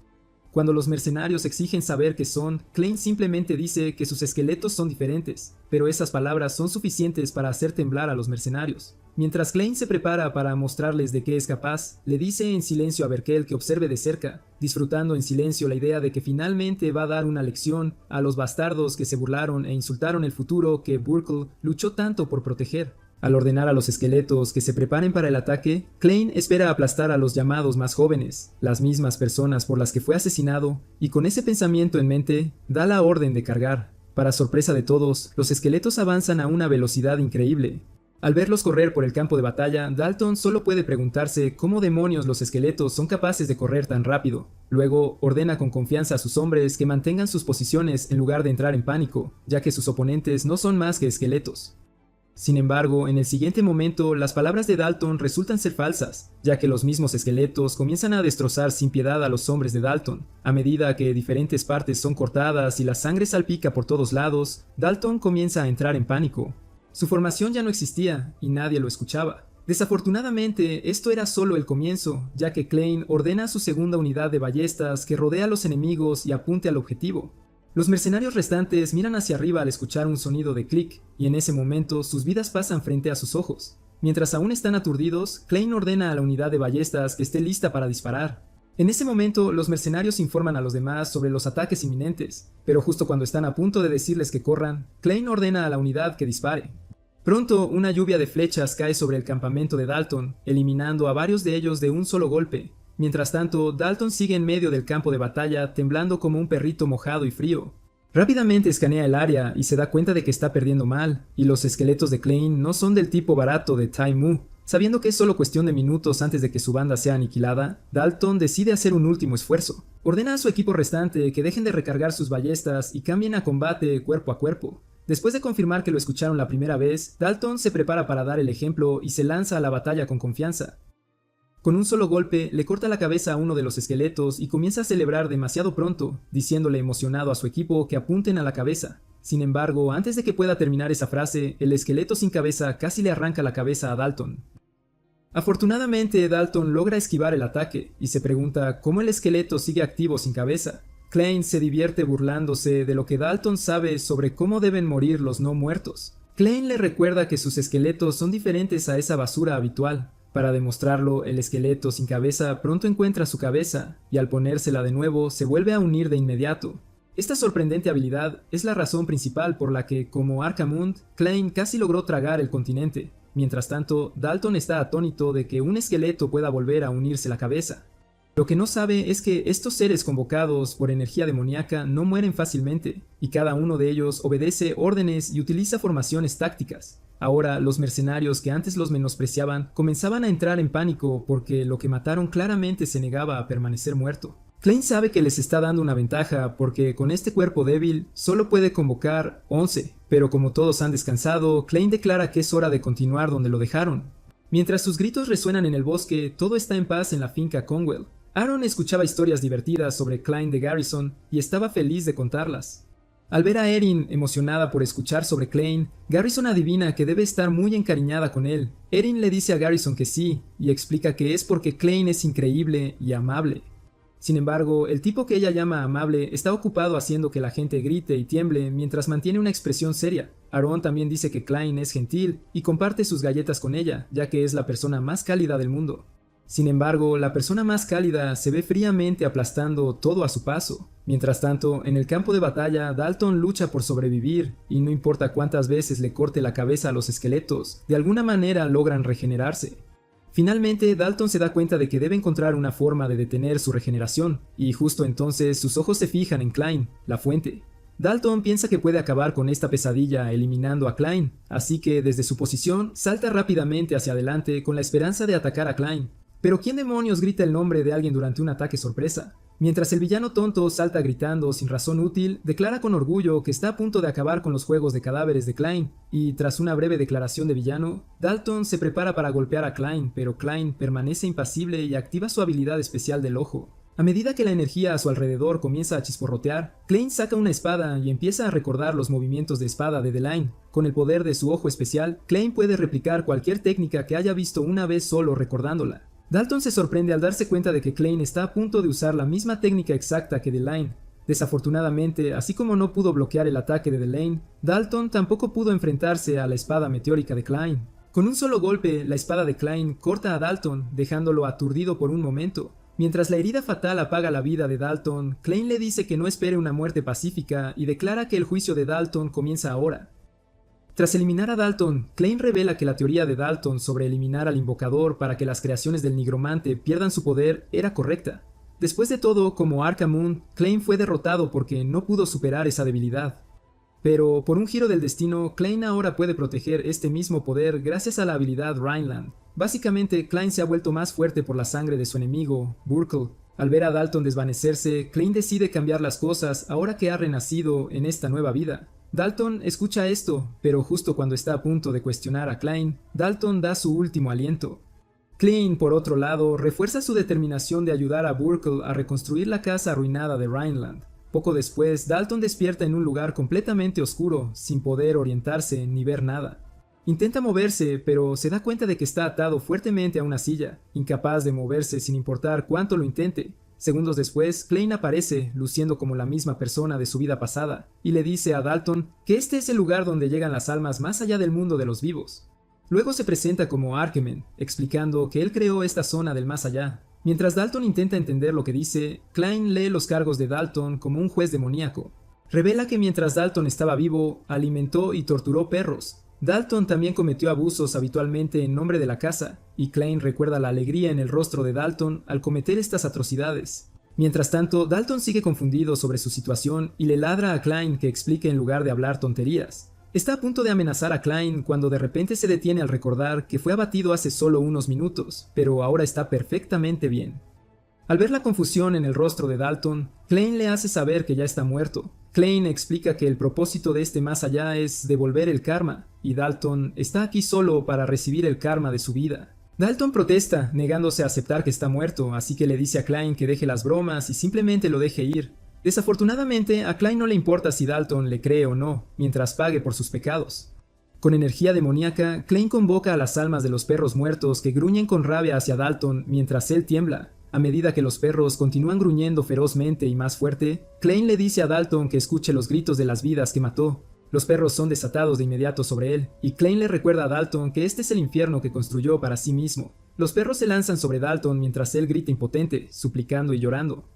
Cuando los mercenarios exigen saber qué son, Klein simplemente dice que sus esqueletos son diferentes, pero esas palabras son suficientes para hacer temblar a los mercenarios. Mientras Klein se prepara para mostrarles de qué es capaz, le dice en silencio a Berkel que observe de cerca, disfrutando en silencio la idea de que finalmente va a dar una lección a los bastardos que se burlaron e insultaron el futuro que Burkle luchó tanto por proteger. Al ordenar a los esqueletos que se preparen para el ataque, Klein espera aplastar a los llamados más jóvenes, las mismas personas por las que fue asesinado, y con ese pensamiento en mente, da la orden de cargar. Para sorpresa de todos, los esqueletos avanzan a una velocidad increíble. Al verlos correr por el campo de batalla, Dalton solo puede preguntarse cómo demonios los esqueletos son capaces de correr tan rápido. Luego, ordena con confianza a sus hombres que mantengan sus posiciones en lugar de entrar en pánico, ya que sus oponentes no son más que esqueletos. Sin embargo, en el siguiente momento, las palabras de Dalton resultan ser falsas, ya que los mismos esqueletos comienzan a destrozar sin piedad a los hombres de Dalton. A medida que diferentes partes son cortadas y la sangre salpica por todos lados, Dalton comienza a entrar en pánico. Su formación ya no existía, y nadie lo escuchaba. Desafortunadamente, esto era solo el comienzo, ya que Klein ordena a su segunda unidad de ballestas que rodee a los enemigos y apunte al objetivo. Los mercenarios restantes miran hacia arriba al escuchar un sonido de clic, y en ese momento sus vidas pasan frente a sus ojos. Mientras aún están aturdidos, Klein ordena a la unidad de ballestas que esté lista para disparar. En ese momento, los mercenarios informan a los demás sobre los ataques inminentes, pero justo cuando están a punto de decirles que corran, Klein ordena a la unidad que dispare. Pronto, una lluvia de flechas cae sobre el campamento de Dalton, eliminando a varios de ellos de un solo golpe. Mientras tanto, Dalton sigue en medio del campo de batalla, temblando como un perrito mojado y frío. Rápidamente escanea el área y se da cuenta de que está perdiendo mal, y los esqueletos de Klein no son del tipo barato de Tai Mu. Sabiendo que es solo cuestión de minutos antes de que su banda sea aniquilada, Dalton decide hacer un último esfuerzo. Ordena a su equipo restante que dejen de recargar sus ballestas y cambien a combate cuerpo a cuerpo. Después de confirmar que lo escucharon la primera vez, Dalton se prepara para dar el ejemplo y se lanza a la batalla con confianza. Con un solo golpe, le corta la cabeza a uno de los esqueletos y comienza a celebrar demasiado pronto, diciéndole emocionado a su equipo que apunten a la cabeza. Sin embargo, antes de que pueda terminar esa frase, el esqueleto sin cabeza casi le arranca la cabeza a Dalton. Afortunadamente, Dalton logra esquivar el ataque, y se pregunta cómo el esqueleto sigue activo sin cabeza. Klein se divierte burlándose de lo que Dalton sabe sobre cómo deben morir los no muertos. Klein le recuerda que sus esqueletos son diferentes a esa basura habitual. Para demostrarlo, el esqueleto sin cabeza pronto encuentra su cabeza, y al ponérsela de nuevo se vuelve a unir de inmediato. Esta sorprendente habilidad es la razón principal por la que, como Arcamund, Klein casi logró tragar el continente. Mientras tanto, Dalton está atónito de que un esqueleto pueda volver a unirse la cabeza. Lo que no sabe es que estos seres convocados por energía demoníaca no mueren fácilmente, y cada uno de ellos obedece órdenes y utiliza formaciones tácticas. Ahora, los mercenarios que antes los menospreciaban comenzaban a entrar en pánico porque lo que mataron claramente se negaba a permanecer muerto. Klein sabe que les está dando una ventaja porque con este cuerpo débil solo puede convocar 11, pero como todos han descansado, Klein declara que es hora de continuar donde lo dejaron. Mientras sus gritos resuenan en el bosque, todo está en paz en la finca Conwell. Aaron escuchaba historias divertidas sobre Klein de Garrison y estaba feliz de contarlas. Al ver a Erin emocionada por escuchar sobre Klein, Garrison adivina que debe estar muy encariñada con él. Erin le dice a Garrison que sí, y explica que es porque Klein es increíble y amable. Sin embargo, el tipo que ella llama amable está ocupado haciendo que la gente grite y tiemble mientras mantiene una expresión seria. Aaron también dice que Klein es gentil y comparte sus galletas con ella, ya que es la persona más cálida del mundo. Sin embargo, la persona más cálida se ve fríamente aplastando todo a su paso. Mientras tanto, en el campo de batalla, Dalton lucha por sobrevivir, y no importa cuántas veces le corte la cabeza a los esqueletos, de alguna manera logran regenerarse. Finalmente, Dalton se da cuenta de que debe encontrar una forma de detener su regeneración, y justo entonces sus ojos se fijan en Klein, la fuente. Dalton piensa que puede acabar con esta pesadilla eliminando a Klein, así que desde su posición salta rápidamente hacia adelante con la esperanza de atacar a Klein. Pero ¿quién demonios grita el nombre de alguien durante un ataque sorpresa? Mientras el villano tonto salta gritando sin razón útil, declara con orgullo que está a punto de acabar con los juegos de cadáveres de Klein, y tras una breve declaración de villano, Dalton se prepara para golpear a Klein, pero Klein permanece impasible y activa su habilidad especial del ojo. A medida que la energía a su alrededor comienza a chisporrotear, Klein saca una espada y empieza a recordar los movimientos de espada de Delain. Con el poder de su ojo especial, Klein puede replicar cualquier técnica que haya visto una vez solo recordándola. Dalton se sorprende al darse cuenta de que Klein está a punto de usar la misma técnica exacta que Delain. Desafortunadamente, así como no pudo bloquear el ataque de Delain, Dalton tampoco pudo enfrentarse a la espada meteórica de Klein. Con un solo golpe, la espada de Klein corta a Dalton, dejándolo aturdido por un momento. Mientras la herida fatal apaga la vida de Dalton, Klein le dice que no espere una muerte pacífica y declara que el juicio de Dalton comienza ahora. Tras eliminar a Dalton, Klein revela que la teoría de Dalton sobre eliminar al invocador para que las creaciones del nigromante pierdan su poder era correcta. Después de todo, como Arcamund, Klein fue derrotado porque no pudo superar esa debilidad. Pero, por un giro del destino, Klein ahora puede proteger este mismo poder gracias a la habilidad Rhineland. Básicamente, Klein se ha vuelto más fuerte por la sangre de su enemigo, Burkle. Al ver a Dalton desvanecerse, Klein decide cambiar las cosas ahora que ha renacido en esta nueva vida. Dalton escucha esto, pero justo cuando está a punto de cuestionar a Klein, Dalton da su último aliento. Klein, por otro lado, refuerza su determinación de ayudar a Burkle a reconstruir la casa arruinada de Rhineland. Poco después, Dalton despierta en un lugar completamente oscuro, sin poder orientarse ni ver nada. Intenta moverse, pero se da cuenta de que está atado fuertemente a una silla, incapaz de moverse sin importar cuánto lo intente. Segundos después, Klein aparece, luciendo como la misma persona de su vida pasada, y le dice a Dalton que este es el lugar donde llegan las almas más allá del mundo de los vivos. Luego se presenta como Arkemen, explicando que él creó esta zona del más allá. Mientras Dalton intenta entender lo que dice, Klein lee los cargos de Dalton como un juez demoníaco. Revela que mientras Dalton estaba vivo, alimentó y torturó perros. Dalton también cometió abusos habitualmente en nombre de la casa, y Klein recuerda la alegría en el rostro de Dalton al cometer estas atrocidades. Mientras tanto, Dalton sigue confundido sobre su situación y le ladra a Klein que explique en lugar de hablar tonterías. Está a punto de amenazar a Klein cuando de repente se detiene al recordar que fue abatido hace solo unos minutos, pero ahora está perfectamente bien. Al ver la confusión en el rostro de Dalton, Klein le hace saber que ya está muerto. Klein explica que el propósito de este más allá es devolver el karma, y Dalton está aquí solo para recibir el karma de su vida. Dalton protesta, negándose a aceptar que está muerto, así que le dice a Klein que deje las bromas y simplemente lo deje ir. Desafortunadamente, a Klein no le importa si Dalton le cree o no, mientras pague por sus pecados. Con energía demoníaca, Klein convoca a las almas de los perros muertos que gruñen con rabia hacia Dalton mientras él tiembla. A medida que los perros continúan gruñendo ferozmente y más fuerte, Klein le dice a Dalton que escuche los gritos de las vidas que mató. Los perros son desatados de inmediato sobre él, y Klein le recuerda a Dalton que este es el infierno que construyó para sí mismo. Los perros se lanzan sobre Dalton mientras él grita impotente, suplicando y llorando.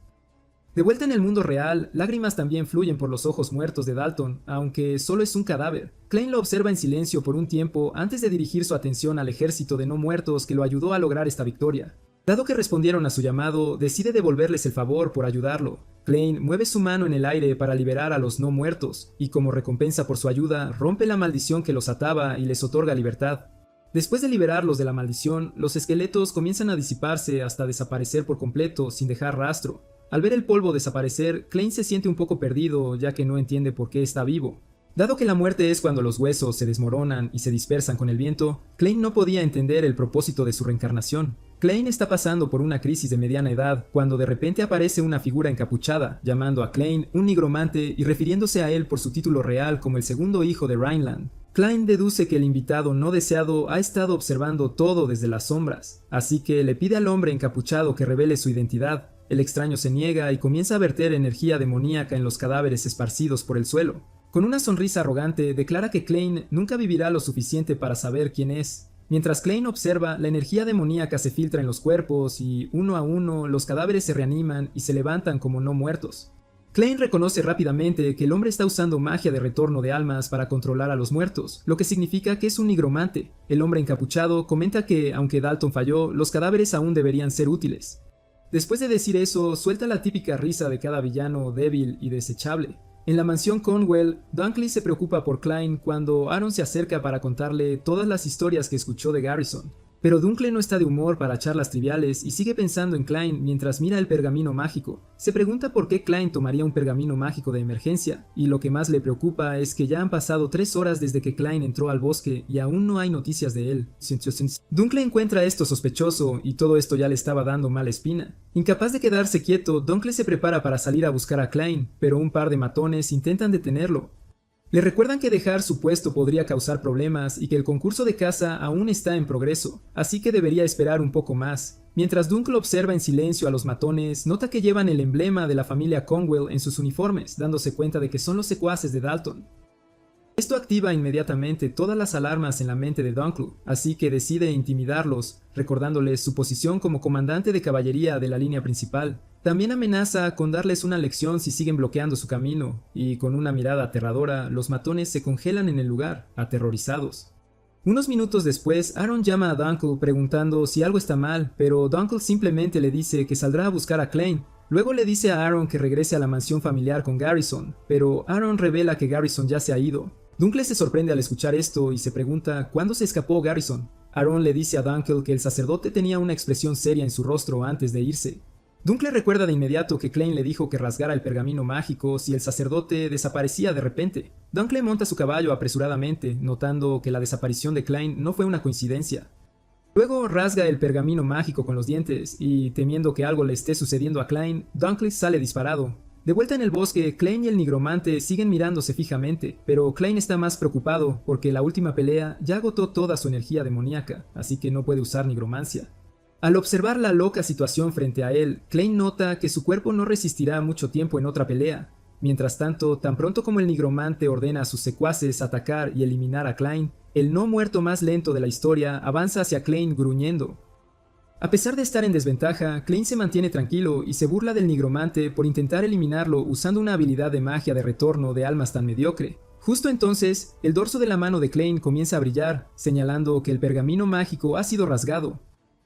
De vuelta en el mundo real, lágrimas también fluyen por los ojos muertos de Dalton, aunque solo es un cadáver. Klein lo observa en silencio por un tiempo antes de dirigir su atención al ejército de no muertos que lo ayudó a lograr esta victoria. Dado que respondieron a su llamado, decide devolverles el favor por ayudarlo. Klein mueve su mano en el aire para liberar a los no muertos, y como recompensa por su ayuda, rompe la maldición que los ataba y les otorga libertad. Después de liberarlos de la maldición, los esqueletos comienzan a disiparse hasta desaparecer por completo sin dejar rastro. Al ver el polvo desaparecer, Klein se siente un poco perdido ya que no entiende por qué está vivo. Dado que la muerte es cuando los huesos se desmoronan y se dispersan con el viento, Klein no podía entender el propósito de su reencarnación. Klein está pasando por una crisis de mediana edad cuando de repente aparece una figura encapuchada, llamando a Klein un nigromante y refiriéndose a él por su título real como el segundo hijo de Rhineland. Klein deduce que el invitado no deseado ha estado observando todo desde las sombras, así que le pide al hombre encapuchado que revele su identidad. El extraño se niega y comienza a verter energía demoníaca en los cadáveres esparcidos por el suelo. Con una sonrisa arrogante, declara que Klein nunca vivirá lo suficiente para saber quién es. Mientras Klein observa, la energía demoníaca se filtra en los cuerpos y, uno a uno, los cadáveres se reaniman y se levantan como no muertos. Klein reconoce rápidamente que el hombre está usando magia de retorno de almas para controlar a los muertos, lo que significa que es un nigromante. El hombre encapuchado comenta que, aunque Dalton falló, los cadáveres aún deberían ser útiles. Después de decir eso, suelta la típica risa de cada villano débil y desechable. En la mansión Conwell, Dunkley se preocupa por Klein cuando Aaron se acerca para contarle todas las historias que escuchó de Garrison. Pero Dunkley no está de humor para charlas triviales y sigue pensando en Klein mientras mira el pergamino mágico. Se pregunta por qué Klein tomaría un pergamino mágico de emergencia, y lo que más le preocupa es que ya han pasado 3 horas desde que Klein entró al bosque y aún no hay noticias de él. Dunkley encuentra esto sospechoso y todo esto ya le estaba dando mala espina. Incapaz de quedarse quieto, Dunkley se prepara para salir a buscar a Klein, pero un par de matones intentan detenerlo. Le recuerdan que dejar su puesto podría causar problemas y que el concurso de caza aún está en progreso, así que debería esperar un poco más. Mientras Dunkley observa en silencio a los matones, nota que llevan el emblema de la familia Conwell en sus uniformes, dándose cuenta de que son los secuaces de Dalton. Esto activa inmediatamente todas las alarmas en la mente de Dunkley, así que decide intimidarlos, recordándoles su posición como comandante de caballería de la línea principal. También amenaza con darles una lección si siguen bloqueando su camino, y con una mirada aterradora, los matones se congelan en el lugar, aterrorizados. Unos minutos después, Aaron llama a Dunkley preguntando si algo está mal, pero Dunkley simplemente le dice que saldrá a buscar a Klein. Luego le dice a Aaron que regrese a la mansión familiar con Garrison, pero Aaron revela que Garrison ya se ha ido. Dunkley se sorprende al escuchar esto y se pregunta cuándo se escapó Garrison. Aaron le dice a Dunkley que el sacerdote tenía una expresión seria en su rostro antes de irse. Dunkley recuerda de inmediato que Klein le dijo que rasgara el pergamino mágico si el sacerdote desaparecía de repente. Dunkley monta su caballo apresuradamente, notando que la desaparición de Klein no fue una coincidencia. Luego rasga el pergamino mágico con los dientes y, temiendo que algo le esté sucediendo a Klein, Dunkley sale disparado. De vuelta en el bosque, Klein y el nigromante siguen mirándose fijamente, pero Klein está más preocupado porque la última pelea ya agotó toda su energía demoníaca, así que no puede usar nigromancia. Al observar la loca situación frente a él, Klein nota que su cuerpo no resistirá mucho tiempo en otra pelea. Mientras tanto, tan pronto como el nigromante ordena a sus secuaces atacar y eliminar a Klein, el no muerto más lento de la historia avanza hacia Klein gruñendo. A pesar de estar en desventaja, Klein se mantiene tranquilo y se burla del nigromante por intentar eliminarlo usando una habilidad de magia de retorno de almas tan mediocre. Justo entonces, el dorso de la mano de Klein comienza a brillar, señalando que el pergamino mágico ha sido rasgado.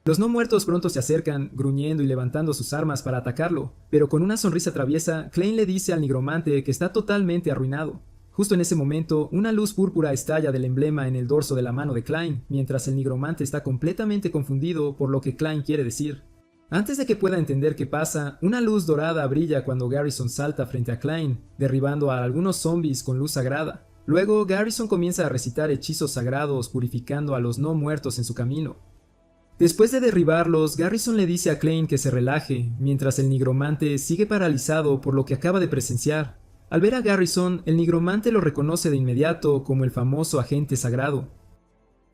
Los no muertos pronto se acercan, gruñendo y levantando sus armas para atacarlo, pero con una sonrisa traviesa, Klein le dice al nigromante que está totalmente arruinado. Justo en ese momento, una luz púrpura estalla del emblema en el dorso de la mano de Klein, mientras el nigromante está completamente confundido por lo que Klein quiere decir. Antes de que pueda entender qué pasa, una luz dorada brilla cuando Garrison salta frente a Klein, derribando a algunos zombies con luz sagrada. Luego, Garrison comienza a recitar hechizos sagrados purificando a los no muertos en su camino. Después de derribarlos, Garrison le dice a Klein que se relaje, mientras el nigromante sigue paralizado por lo que acaba de presenciar. Al ver a Garrison, el nigromante lo reconoce de inmediato como el famoso agente sagrado.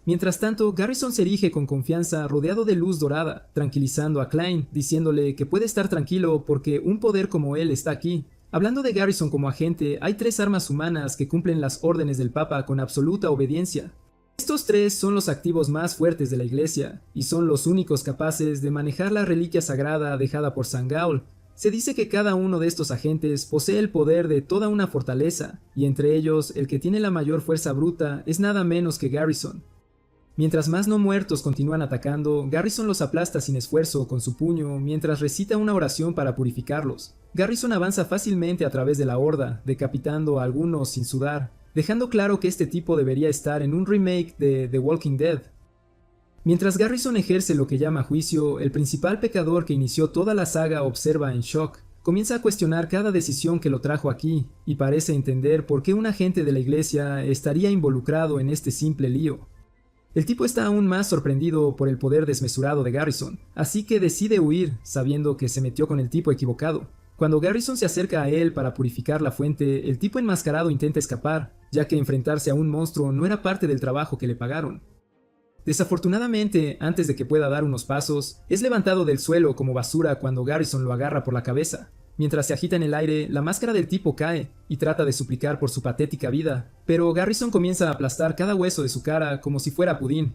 Mientras tanto, Garrison se erige con confianza rodeado de luz dorada, tranquilizando a Klein, diciéndole que puede estar tranquilo porque un poder como él está aquí. Hablando de Garrison como agente, hay 3 armas humanas que cumplen las órdenes del Papa con absoluta obediencia. Estos 3 son los activos más fuertes de la iglesia, y son los únicos capaces de manejar la reliquia sagrada dejada por San Gaul. Se dice que cada uno de estos agentes posee el poder de toda una fortaleza, y entre ellos el que tiene la mayor fuerza bruta es nada menos que Garrison. Mientras más no muertos continúan atacando, Garrison los aplasta sin esfuerzo con su puño mientras recita una oración para purificarlos. Garrison avanza fácilmente a través de la horda, decapitando a algunos sin sudar, dejando claro que este tipo debería estar en un remake de The Walking Dead. Mientras Garrison ejerce lo que llama juicio, el principal pecador que inició toda la saga observa en shock. Comienza a cuestionar cada decisión que lo trajo aquí, y parece entender por qué un agente de la iglesia estaría involucrado en este simple lío. El tipo está aún más sorprendido por el poder desmesurado de Garrison, así que decide huir, sabiendo que se metió con el tipo equivocado. Cuando Garrison se acerca a él para purificar la fuente, el tipo enmascarado intenta escapar, ya que enfrentarse a un monstruo no era parte del trabajo que le pagaron. Desafortunadamente, antes de que pueda dar unos pasos, es levantado del suelo como basura cuando Garrison lo agarra por la cabeza. Mientras se agita en el aire, la máscara del tipo cae y trata de suplicar por su patética vida, pero Garrison comienza a aplastar cada hueso de su cara como si fuera pudín.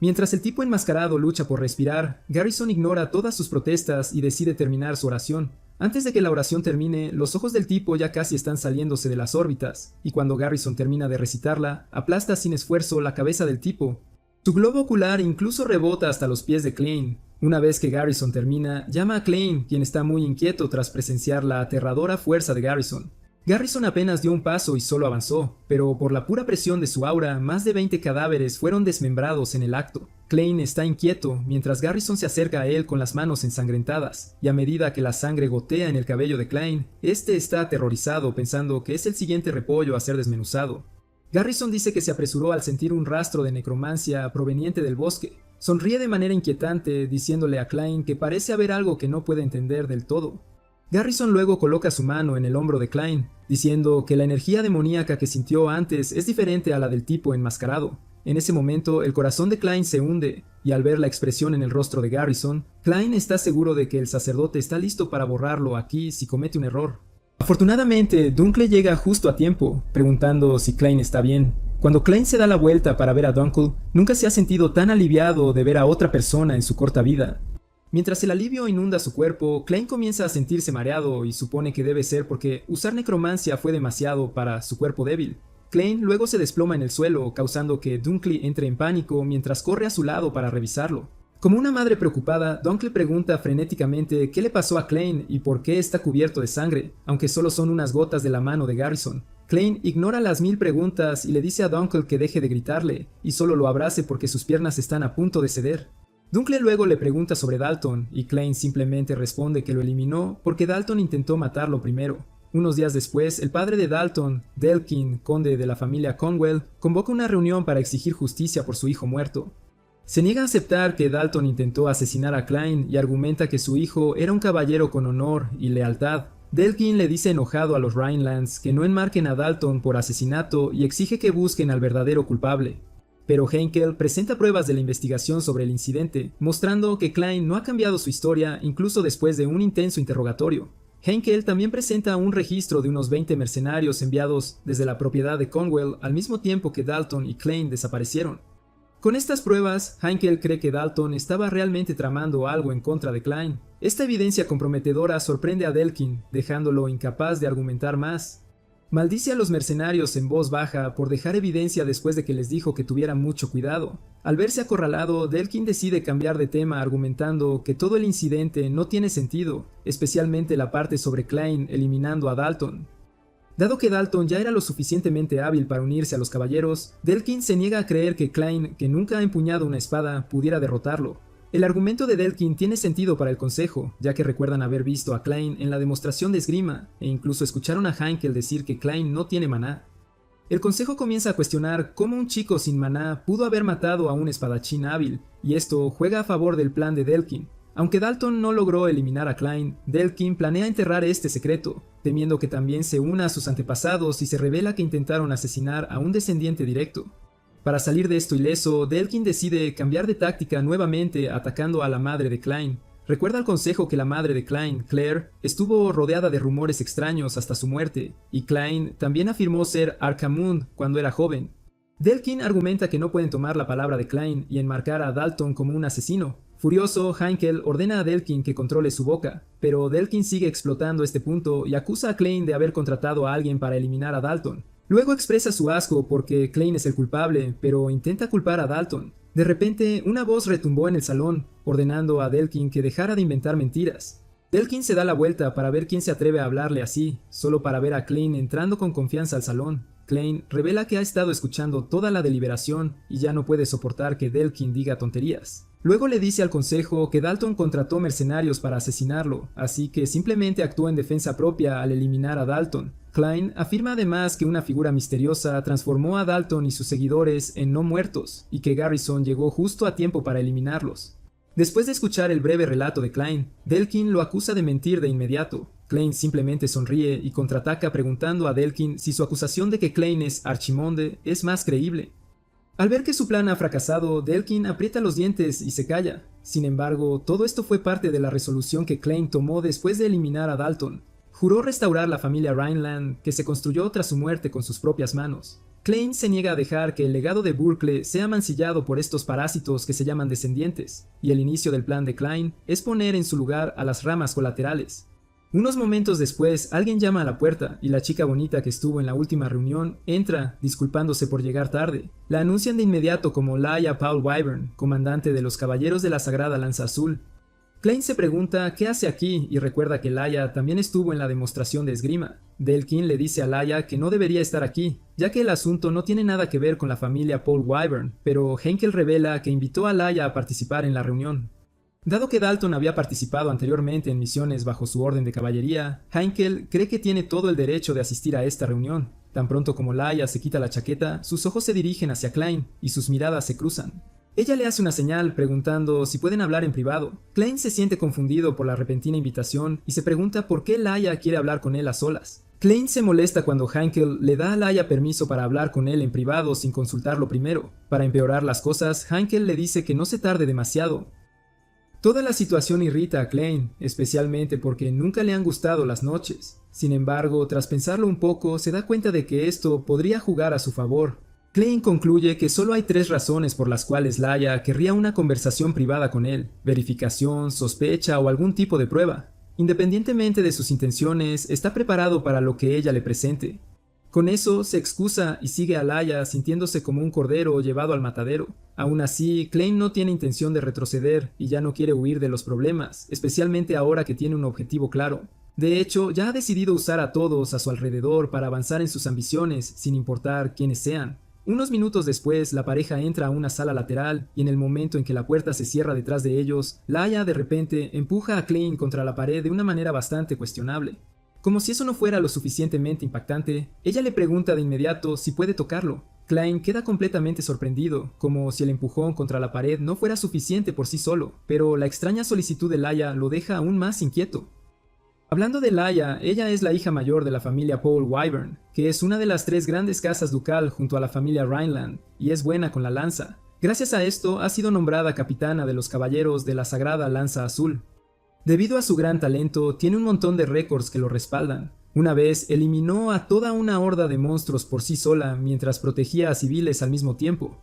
Mientras el tipo enmascarado lucha por respirar, Garrison ignora todas sus protestas y decide terminar su oración. Antes de que la oración termine, los ojos del tipo ya casi están saliéndose de las órbitas, y cuando Garrison termina de recitarla, aplasta sin esfuerzo la cabeza del tipo. Su globo ocular incluso rebota hasta los pies de Klein. Una vez que Garrison termina, llama a Klein, quien está muy inquieto tras presenciar la aterradora fuerza de Garrison. Garrison apenas dio un paso y solo avanzó, pero por la pura presión de su aura, más de 20 cadáveres fueron desmembrados en el acto. Klein está inquieto mientras Garrison se acerca a él con las manos ensangrentadas, y a medida que la sangre gotea en el cabello de Klein, este está aterrorizado pensando que es el siguiente repollo a ser desmenuzado. Garrison dice que se apresuró al sentir un rastro de necromancia proveniente del bosque. Sonríe de manera inquietante, diciéndole a Klein que parece haber algo que no puede entender del todo. Garrison luego coloca su mano en el hombro de Klein, diciendo que la energía demoníaca que sintió antes es diferente a la del tipo enmascarado. En ese momento, el corazón de Klein se hunde, y al ver la expresión en el rostro de Garrison, Klein está seguro de que el sacerdote está listo para borrarlo aquí si comete un error. Afortunadamente, Dunkley llega justo a tiempo, preguntando si Klein está bien. Cuando Klein se da la vuelta para ver a Dunkel, nunca se ha sentido tan aliviado de ver a otra persona en su corta vida. Mientras el alivio inunda su cuerpo, Klein comienza a sentirse mareado y supone que debe ser porque usar necromancia fue demasiado para su cuerpo débil. Klein luego se desploma en el suelo, causando que Dunkley entre en pánico mientras corre a su lado para revisarlo. Como una madre preocupada, Dunkley pregunta frenéticamente qué le pasó a Klein y por qué está cubierto de sangre, aunque solo son unas gotas de la mano de Garrison. Klein ignora las 1000 preguntas y le dice a Dunkley que deje de gritarle, y solo lo abrace porque sus piernas están a punto de ceder. Dunkley luego le pregunta sobre Dalton, y Klein simplemente responde que lo eliminó porque Dalton intentó matarlo primero. Unos días después, el padre de Dalton, Delkin, conde de la familia Conwell, convoca una reunión para exigir justicia por su hijo muerto. Se niega a aceptar que Dalton intentó asesinar a Klein y argumenta que su hijo era un caballero con honor y lealtad. Delkin le dice enojado a los Rhinelands que no enmarquen a Dalton por asesinato y exige que busquen al verdadero culpable. pero Henkel presenta pruebas de la investigación sobre el incidente, mostrando que Klein no ha cambiado su historia incluso después de un intenso interrogatorio. Henkel también presenta un registro de unos 20 mercenarios enviados desde la propiedad de Conwell al mismo tiempo que Dalton y Klein desaparecieron. Con estas pruebas, Henkel cree que Dalton estaba realmente tramando algo en contra de Klein. Esta evidencia comprometedora sorprende a Delkin, dejándolo incapaz de argumentar más. Maldice a los mercenarios en voz baja por dejar evidencia después de que les dijo que tuvieran mucho cuidado. Al verse acorralado, Delkin decide cambiar de tema argumentando que todo el incidente no tiene sentido, especialmente la parte sobre Klein eliminando a Dalton. Dado que Dalton ya era lo suficientemente hábil para unirse a los caballeros, Delkin se niega a creer que Klein, que nunca ha empuñado una espada, pudiera derrotarlo. El argumento de Delkin tiene sentido para el consejo, ya que recuerdan haber visto a Klein en la demostración de esgrima, e incluso escucharon a Henkel decir que Klein no tiene maná. El consejo comienza a cuestionar cómo un chico sin maná pudo haber matado a un espadachín hábil, y esto juega a favor del plan de Delkin. Aunque Dalton no logró eliminar a Klein, Delkin planea enterrar este secreto, temiendo que también se una a sus antepasados y se revela que intentaron asesinar a un descendiente directo. Para salir de esto ileso, Delkin decide cambiar de táctica nuevamente atacando a la madre de Klein. Recuerda al consejo que la madre de Klein, Claire, estuvo rodeada de rumores extraños hasta su muerte, y Klein también afirmó ser Archamund cuando era joven. Delkin argumenta que no pueden tomar la palabra de Klein y enmarcar a Dalton como un asesino. Furioso, Henkel ordena a Delkin que controle su boca, pero Delkin sigue explotando este punto y acusa a Klein de haber contratado a alguien para eliminar a Dalton. Luego expresa su asco porque Klein es el culpable, pero intenta culpar a Dalton. De repente, una voz retumbó en el salón, ordenando a Delkin que dejara de inventar mentiras. Delkin se da la vuelta para ver quién se atreve a hablarle así, solo para ver a Klein entrando con confianza al salón. Klein revela que ha estado escuchando toda la deliberación y ya no puede soportar que Delkin diga tonterías. Luego le dice al consejo que Dalton contrató mercenarios para asesinarlo, así que simplemente actuó en defensa propia al eliminar a Dalton. Klein afirma además que una figura misteriosa transformó a Dalton y sus seguidores en no muertos, y que Garrison llegó justo a tiempo para eliminarlos. Después de escuchar el breve relato de Klein, Delkin lo acusa de mentir de inmediato. Klein simplemente sonríe y contraataca preguntando a Delkin si su acusación de que Klein es Archimonde es más creíble. Al ver que su plan ha fracasado, Delkin aprieta los dientes y se calla. Sin embargo, todo esto fue parte de la resolución que Klein tomó después de eliminar a Dalton. Juró restaurar la familia Rhineland, que se construyó tras su muerte con sus propias manos. Klein se niega a dejar que el legado de Burkle sea mancillado por estos parásitos que se llaman descendientes, y el inicio del plan de Klein es poner en su lugar a las ramas colaterales. Unos momentos después, alguien llama a la puerta y la chica bonita que estuvo en la última reunión entra, disculpándose por llegar tarde. La anuncian de inmediato como Laia Paul Wyvern, comandante de los Caballeros de la Sagrada Lanza Azul. Klein se pregunta qué hace aquí y recuerda que Laia también estuvo en la demostración de esgrima. Delkin le dice a Laia que no debería estar aquí, ya que el asunto no tiene nada que ver con la familia Paul Wyvern, pero Henkel revela que invitó a Laia a participar en la reunión. Dado que Dalton había participado anteriormente en misiones bajo su orden de caballería, Henkel cree que tiene todo el derecho de asistir a esta reunión. Tan pronto como Laia se quita la chaqueta, sus ojos se dirigen hacia Klein y sus miradas se cruzan. Ella le hace una señal preguntando si pueden hablar en privado. Klein se siente confundido por la repentina invitación y se pregunta por qué Laia quiere hablar con él a solas. Klein se molesta cuando Henkel le da a Laia permiso para hablar con él en privado sin consultarlo primero. Para empeorar las cosas, Henkel le dice que no se tarde demasiado. Toda la situación irrita a Klein, especialmente porque nunca le han gustado las noches. Sin embargo, tras pensarlo un poco, se da cuenta de que esto podría jugar a su favor. Klein concluye que solo hay 3 razones por las cuales Laia querría una conversación privada con él: verificación, sospecha o algún tipo de prueba. Independientemente de sus intenciones, está preparado para lo que ella le presente. Con eso, se excusa y sigue a Laia sintiéndose como un cordero llevado al matadero. Aún así, Klein no tiene intención de retroceder y ya no quiere huir de los problemas, especialmente ahora que tiene un objetivo claro. De hecho, ya ha decidido usar a todos a su alrededor para avanzar en sus ambiciones, sin importar quiénes sean. Unos minutos después, la pareja entra a una sala lateral y en el momento en que la puerta se cierra detrás de ellos, Laia de repente empuja a Klein contra la pared de una manera bastante cuestionable. Como si eso no fuera lo suficientemente impactante, ella le pregunta de inmediato si puede tocarlo. Klein queda completamente sorprendido, como si el empujón contra la pared no fuera suficiente por sí solo, pero la extraña solicitud de Laia lo deja aún más inquieto. Hablando de Laia, ella es la hija mayor de la familia Paul Wyvern, que es una de las 3 grandes casas ducal junto a la familia Rhineland, y es buena con la lanza. Gracias a esto ha sido nombrada capitana de los caballeros de la Sagrada Lanza Azul. Debido a su gran talento, tiene un montón de récords que lo respaldan. Una vez eliminó a toda una horda de monstruos por sí sola mientras protegía a civiles al mismo tiempo.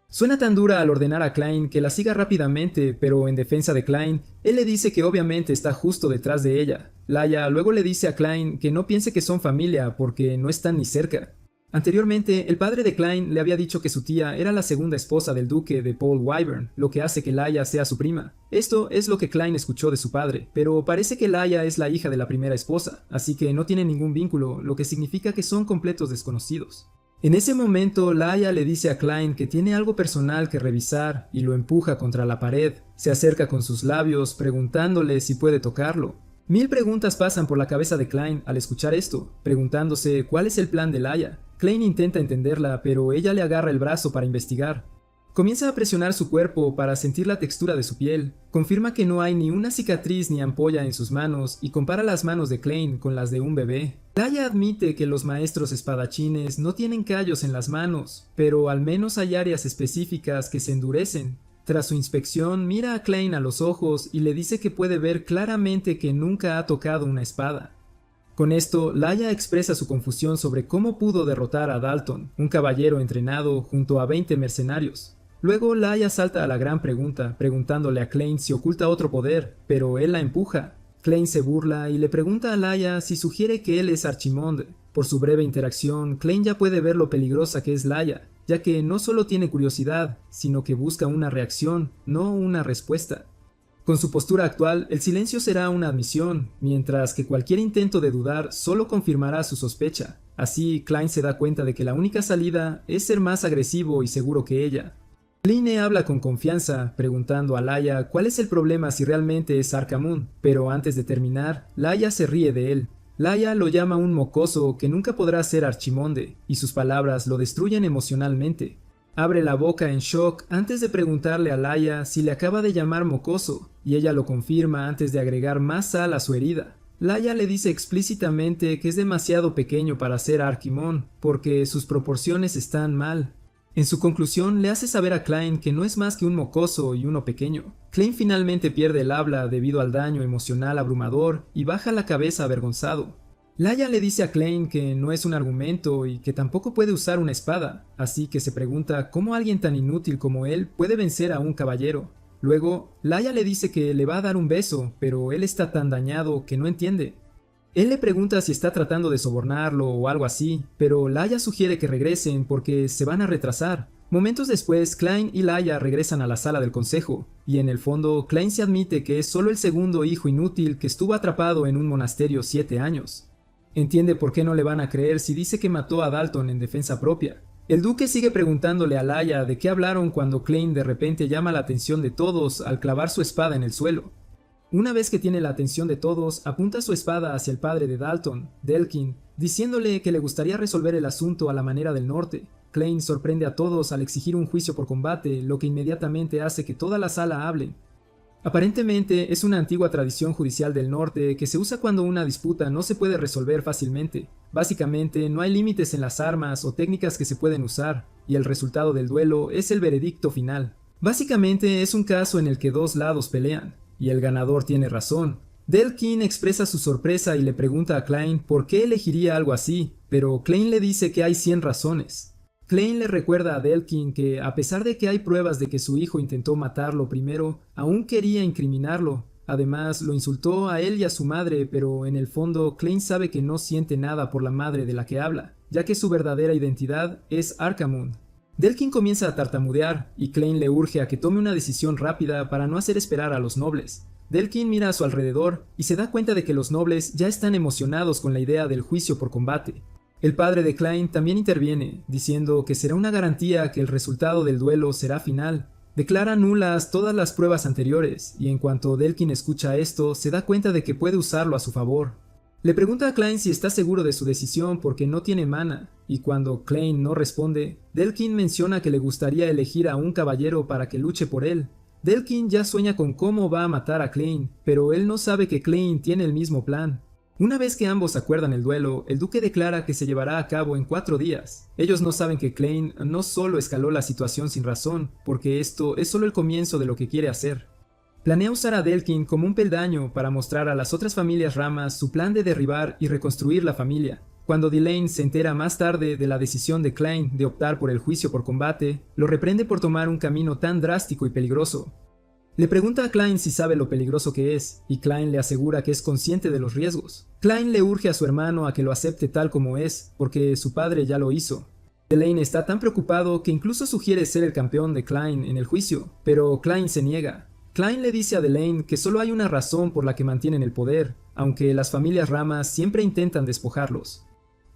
Suena tan dura al ordenar a Klein que la siga rápidamente, pero en defensa de Klein, él le dice que obviamente está justo detrás de ella. Laia luego le dice a Klein que no piense que son familia porque no están ni cerca. Anteriormente, el padre de Klein le había dicho que su tía era la segunda esposa del duque de Paul Wyvern, lo que hace que Laia sea su prima. Esto es lo que Klein escuchó de su padre, pero parece que Laia es la hija de la primera esposa, así que no tiene ningún vínculo, lo que significa que son completos desconocidos. En ese momento, Laia le dice a Klein que tiene algo personal que revisar y lo empuja contra la pared. Se acerca con sus labios, preguntándole si puede tocarlo. 1000 preguntas pasan por la cabeza de Klein al escuchar esto, preguntándose cuál es el plan de Laia. Klein intenta entenderla, pero ella le agarra el brazo para investigar. Comienza a presionar su cuerpo para sentir la textura de su piel. Confirma que no hay ni una cicatriz ni ampolla en sus manos y compara las manos de Klein con las de un bebé. Laia admite que los maestros espadachines no tienen callos en las manos, pero al menos hay áreas específicas que se endurecen. Tras su inspección, mira a Klein a los ojos y le dice que puede ver claramente que nunca ha tocado una espada. Con esto, Laia expresa su confusión sobre cómo pudo derrotar a Dalton, un caballero entrenado junto a 20 mercenarios. Luego Laia salta a la gran pregunta, preguntándole a Klein si oculta otro poder, pero él la empuja. Klein se burla y le pregunta a Laia si sugiere que él es Archimonde. Por su breve interacción, Klein ya puede ver lo peligrosa que es Laia, ya que no solo tiene curiosidad, sino que busca una reacción, no una respuesta. Con su postura actual, el silencio será una admisión, mientras que cualquier intento de dudar solo confirmará su sospecha. Así, Klein se da cuenta de que la única salida es ser más agresivo y seguro que ella. Klein habla con confianza, preguntando a Laia cuál es el problema si realmente es Arcamoon, pero antes de terminar, Laia se ríe de él. Laia lo llama un mocoso que nunca podrá ser Archimonde, y sus palabras lo destruyen emocionalmente. Abre la boca en shock antes de preguntarle a Laia si le acaba de llamar mocoso, y ella lo confirma antes de agregar más sal a su herida. Laia le dice explícitamente que es demasiado pequeño para ser Archimonde, porque sus proporciones están mal. En su conclusión, le hace saber a Klein que no es más que un mocoso y uno pequeño. Klein finalmente pierde el habla debido al daño emocional abrumador y baja la cabeza avergonzado. Laia le dice a Klein que no es un argumento y que tampoco puede usar una espada, así que se pregunta cómo alguien tan inútil como él puede vencer a un caballero. Luego, Laia le dice que le va a dar un beso, pero él está tan dañado que no entiende. Él le pregunta si está tratando de sobornarlo o algo así, pero Laia sugiere que regresen porque se van a retrasar. Momentos después, Klein y Laia regresan a la sala del consejo, y en el fondo, Klein se admite que es solo el segundo hijo inútil que estuvo atrapado en un monasterio 7 años. Entiende por qué no le van a creer si dice que mató a Dalton en defensa propia. El duque sigue preguntándole a Laia de qué hablaron cuando Klein de repente llama la atención de todos al clavar su espada en el suelo. Una vez que tiene la atención de todos, apunta su espada hacia el padre de Dalton, Delkin, diciéndole que le gustaría resolver el asunto a la manera del norte. Klein sorprende a todos al exigir un juicio por combate, lo que inmediatamente hace que toda la sala hable. Aparentemente es una antigua tradición judicial del norte que se usa cuando una disputa no se puede resolver fácilmente. Básicamente no hay límites en las armas o técnicas que se pueden usar, y el resultado del duelo es el veredicto final. Básicamente es un caso en el que dos lados pelean, y el ganador tiene razón. Delkin expresa su sorpresa y le pregunta a Klein por qué elegiría algo así, pero Klein le dice que hay 100 razones. Klein le recuerda a Delkin que, a pesar de que hay pruebas de que su hijo intentó matarlo primero, aún quería incriminarlo. Además, lo insultó a él y a su madre, pero en el fondo Klein sabe que no siente nada por la madre de la que habla, ya que su verdadera identidad es Arcamoon. Delkin comienza a tartamudear, y Klein le urge a que tome una decisión rápida para no hacer esperar a los nobles. Delkin mira a su alrededor y se da cuenta de que los nobles ya están emocionados con la idea del juicio por combate. El padre de Klein también interviene, diciendo que será una garantía que el resultado del duelo será final. Declara nulas todas las pruebas anteriores, y en cuanto Delkin escucha esto, se da cuenta de que puede usarlo a su favor. Le pregunta a Klein si está seguro de su decisión porque no tiene mana, y cuando Klein no responde, Delkin menciona que le gustaría elegir a un caballero para que luche por él. Delkin ya sueña con cómo va a matar a Klein, pero él no sabe que Klein tiene el mismo plan. Una vez que ambos acuerdan el duelo, el duque declara que se llevará a cabo en 4 días. Ellos no saben que Klein no solo escaló la situación sin razón, porque esto es solo el comienzo de lo que quiere hacer. Planea usar a Delkin como un peldaño para mostrar a las otras familias ramas su plan de derribar y reconstruir la familia. Cuando Delane se entera más tarde de la decisión de Klein de optar por el juicio por combate, lo reprende por tomar un camino tan drástico y peligroso. Le pregunta a Klein si sabe lo peligroso que es, y Klein le asegura que es consciente de los riesgos. Klein le urge a su hermano a que lo acepte tal como es, porque su padre ya lo hizo. Delane está tan preocupado que incluso sugiere ser el campeón de Klein en el juicio, pero Klein se niega. Klein le dice a Delane que solo hay una razón por la que mantienen el poder, aunque las familias ramas siempre intentan despojarlos.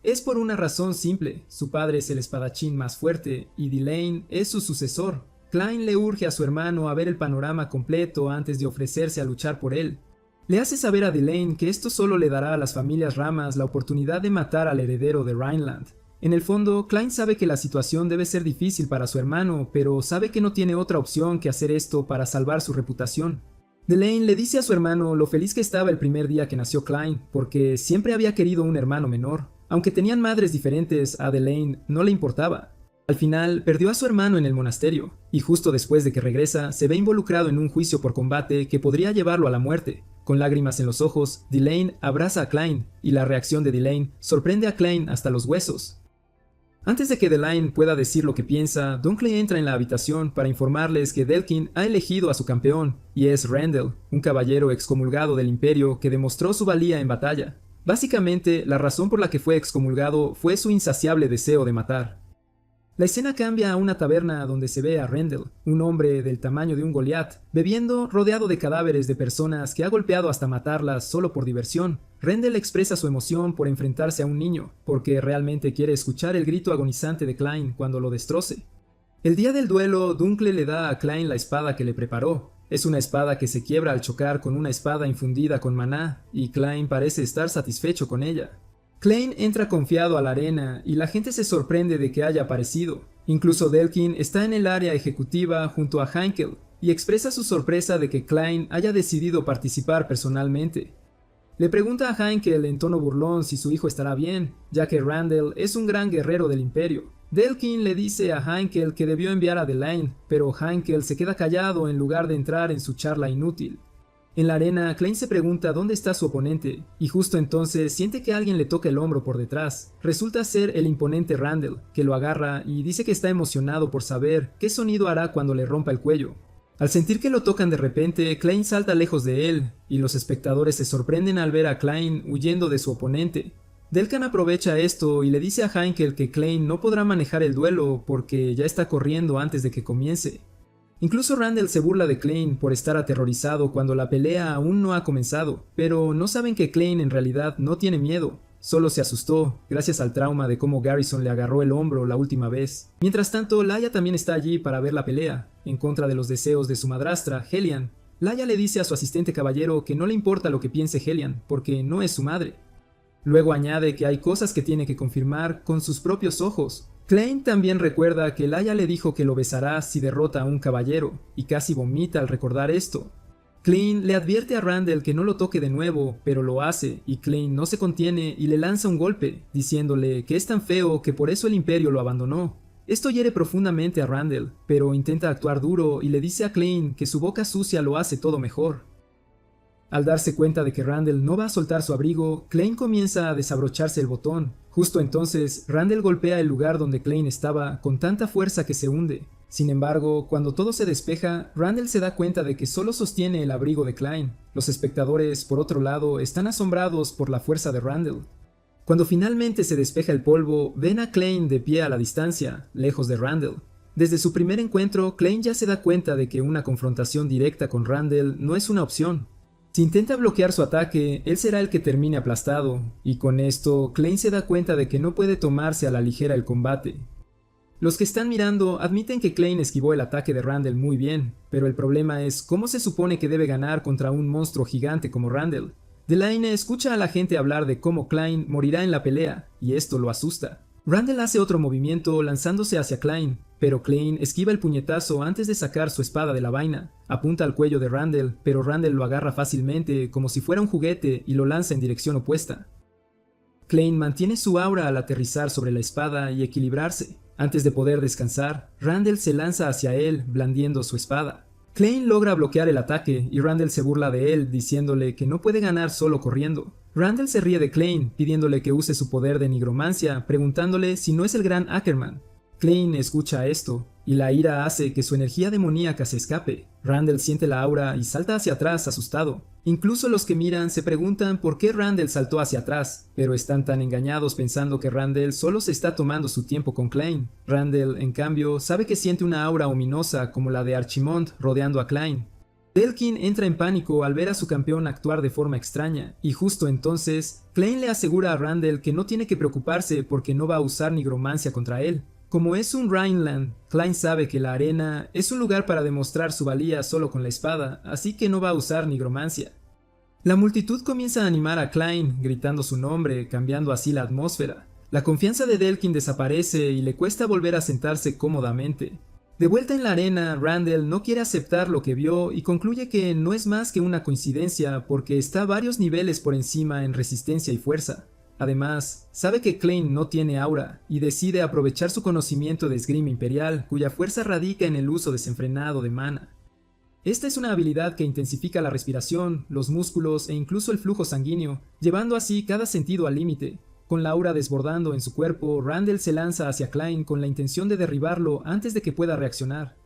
Es por una razón simple: su padre es el espadachín más fuerte y Delane es su sucesor. Klein le urge a su hermano a ver el panorama completo antes de ofrecerse a luchar por él. Le hace saber a Delane que esto solo le dará a las familias ramas la oportunidad de matar al heredero de Rhineland. En el fondo, Klein sabe que la situación debe ser difícil para su hermano, pero sabe que no tiene otra opción que hacer esto para salvar su reputación. Delane le dice a su hermano lo feliz que estaba el primer día que nació Klein, porque siempre había querido un hermano menor. Aunque tenían madres diferentes, a Delane no le importaba. Al final, perdió a su hermano en el monasterio, y justo después de que regresa, se ve involucrado en un juicio por combate que podría llevarlo a la muerte. Con lágrimas en los ojos, Delane abraza a Klein, y la reacción de Delane sorprende a Klein hasta los huesos. Antes de que Delane pueda decir lo que piensa, Dunkley entra en la habitación para informarles que Delkin ha elegido a su campeón, y es Randall, un caballero excomulgado del Imperio que demostró su valía en batalla. Básicamente, la razón por la que fue excomulgado fue su insaciable deseo de matar. La escena cambia a una taberna donde se ve a Randall, un hombre del tamaño de un Goliat, bebiendo rodeado de cadáveres de personas que ha golpeado hasta matarlas solo por diversión. Randall expresa su emoción por enfrentarse a un niño, porque realmente quiere escuchar el grito agonizante de Klein cuando lo destroce. El día del duelo, Dunkley le da a Klein la espada que le preparó. Es una espada que se quiebra al chocar con una espada infundida con maná, y Klein parece estar satisfecho con ella. Klein entra confiado a la arena y la gente se sorprende de que haya aparecido. Incluso Delkin está en el área ejecutiva junto a Heinkel y expresa su sorpresa de que Klein haya decidido participar personalmente. Le pregunta a Heinkel en tono burlón si su hijo estará bien, ya que Randall es un gran guerrero del Imperio. Delkin le dice a Heinkel que debió enviar a Delane, pero Heinkel se queda callado en lugar de entrar en su charla inútil. En la arena, Klein se pregunta dónde está su oponente, y justo entonces siente que alguien le toca el hombro por detrás. Resulta ser el imponente Randall, que lo agarra y dice que está emocionado por saber qué sonido hará cuando le rompa el cuello. Al sentir que lo tocan de repente, Klein salta lejos de él, y los espectadores se sorprenden al ver a Klein huyendo de su oponente. Delkin aprovecha esto y le dice a Heinkel que Klein no podrá manejar el duelo porque ya está corriendo antes de que comience. Incluso Randall se burla de Klein por estar aterrorizado cuando la pelea aún no ha comenzado, pero no saben que Klein en realidad no tiene miedo, solo se asustó gracias al trauma de cómo Garrison le agarró el hombro la última vez. Mientras tanto, Laia también está allí para ver la pelea, en contra de los deseos de su madrastra, Helian. Laia le dice a su asistente caballero que no le importa lo que piense Helian, porque no es su madre. Luego añade que hay cosas que tiene que confirmar con sus propios ojos. Klein también recuerda que Laia le dijo que lo besará si derrota a un caballero, y casi vomita al recordar esto. Klein le advierte a Randall que no lo toque de nuevo, pero lo hace, y Klein no se contiene y le lanza un golpe, diciéndole que es tan feo que por eso el Imperio lo abandonó. Esto hiere profundamente a Randall, pero intenta actuar duro y le dice a Klein que su boca sucia lo hace todo mejor. Al darse cuenta de que Randall no va a soltar su abrigo, Klein comienza a desabrocharse el botón. Justo entonces, Randall golpea el lugar donde Klein estaba con tanta fuerza que se hunde. Sin embargo, cuando todo se despeja, Randall se da cuenta de que solo sostiene el abrigo de Klein. Los espectadores, por otro lado, están asombrados por la fuerza de Randall. Cuando finalmente se despeja el polvo, ven a Klein de pie a la distancia, lejos de Randall. Desde su primer encuentro, Klein ya se da cuenta de que una confrontación directa con Randall no es una opción. Si intenta bloquear su ataque, él será el que termine aplastado, y con esto, Klein se da cuenta de que no puede tomarse a la ligera el combate. Los que están mirando admiten que Klein esquivó el ataque de Randall muy bien, pero el problema es cómo se supone que debe ganar contra un monstruo gigante como Randall. Delane escucha a la gente hablar de cómo Klein morirá en la pelea, y esto lo asusta. Randall hace otro movimiento lanzándose hacia Klein, pero Klein esquiva el puñetazo antes de sacar su espada de la vaina. Apunta al cuello de Randall, pero Randall lo agarra fácilmente como si fuera un juguete y lo lanza en dirección opuesta. Klein mantiene su aura al aterrizar sobre la espada y equilibrarse. Antes de poder descansar, Randall se lanza hacia él, blandiendo su espada. Klein logra bloquear el ataque y Randall se burla de él, diciéndole que no puede ganar solo corriendo. Randall se ríe de Klein, pidiéndole que use su poder de nigromancia, preguntándole si no es el gran Ackerman. Klein escucha esto, y la ira hace que su energía demoníaca se escape. Randall siente la aura y salta hacia atrás asustado. Incluso los que miran se preguntan por qué Randall saltó hacia atrás, pero están tan engañados pensando que Randall solo se está tomando su tiempo con Klein. Randall, en cambio, sabe que siente una aura ominosa como la de Archimond rodeando a Klein. Delkin entra en pánico al ver a su campeón actuar de forma extraña, y justo entonces, Klein le asegura a Randall que no tiene que preocuparse porque no va a usar nigromancia contra él. Como es un Rhineland, Klein sabe que la arena es un lugar para demostrar su valía solo con la espada, así que no va a usar nigromancia. La multitud comienza a animar a Klein, gritando su nombre, cambiando así la atmósfera. La confianza de Delkin desaparece y le cuesta volver a sentarse cómodamente. De vuelta en la arena, Randall no quiere aceptar lo que vio y concluye que no es más que una coincidencia porque está varios niveles por encima en resistencia y fuerza. Además, sabe que Klein no tiene aura y decide aprovechar su conocimiento de esgrima imperial, cuya fuerza radica en el uso desenfrenado de mana. Esta es una habilidad que intensifica la respiración, los músculos e incluso el flujo sanguíneo, llevando así cada sentido al límite. Con la aura desbordando en su cuerpo, Randall se lanza hacia Klein con la intención de derribarlo antes de que pueda reaccionar.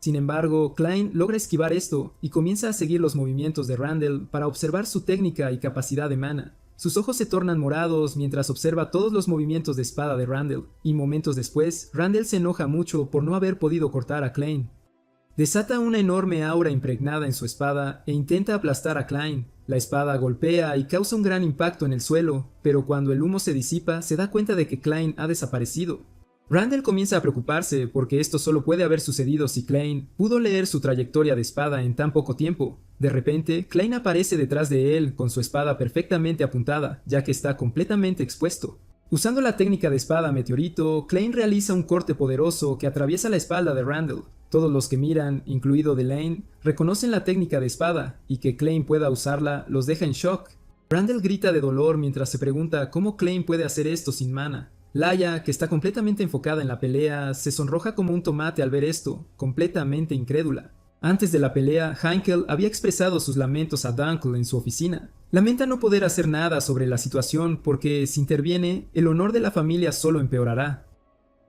Sin embargo, Klein logra esquivar esto y comienza a seguir los movimientos de Randall para observar su técnica y capacidad de mana. Sus ojos se tornan morados mientras observa todos los movimientos de espada de Randall, y momentos después, Randall se enoja mucho por no haber podido cortar a Klein. Desata una enorme aura impregnada en su espada e intenta aplastar a Klein. La espada golpea y causa un gran impacto en el suelo, pero cuando el humo se disipa, se da cuenta de que Klein ha desaparecido. Randall comienza a preocuparse porque esto solo puede haber sucedido si Klein pudo leer su trayectoria de espada en tan poco tiempo. De repente, Klein aparece detrás de él con su espada perfectamente apuntada, ya que está completamente expuesto. Usando la técnica de espada meteorito, Klein realiza un corte poderoso que atraviesa la espalda de Randall. Todos los que miran, incluido Delane, reconocen la técnica de espada, y que Klein pueda usarla los deja en shock. Randall grita de dolor mientras se pregunta cómo Klein puede hacer esto sin mana. Laia, que está completamente enfocada en la pelea, se sonroja como un tomate al ver esto, completamente incrédula. Antes de la pelea, Heinkel había expresado sus lamentos a Dunkel en su oficina. Lamenta no poder hacer nada sobre la situación porque, si interviene, el honor de la familia solo empeorará.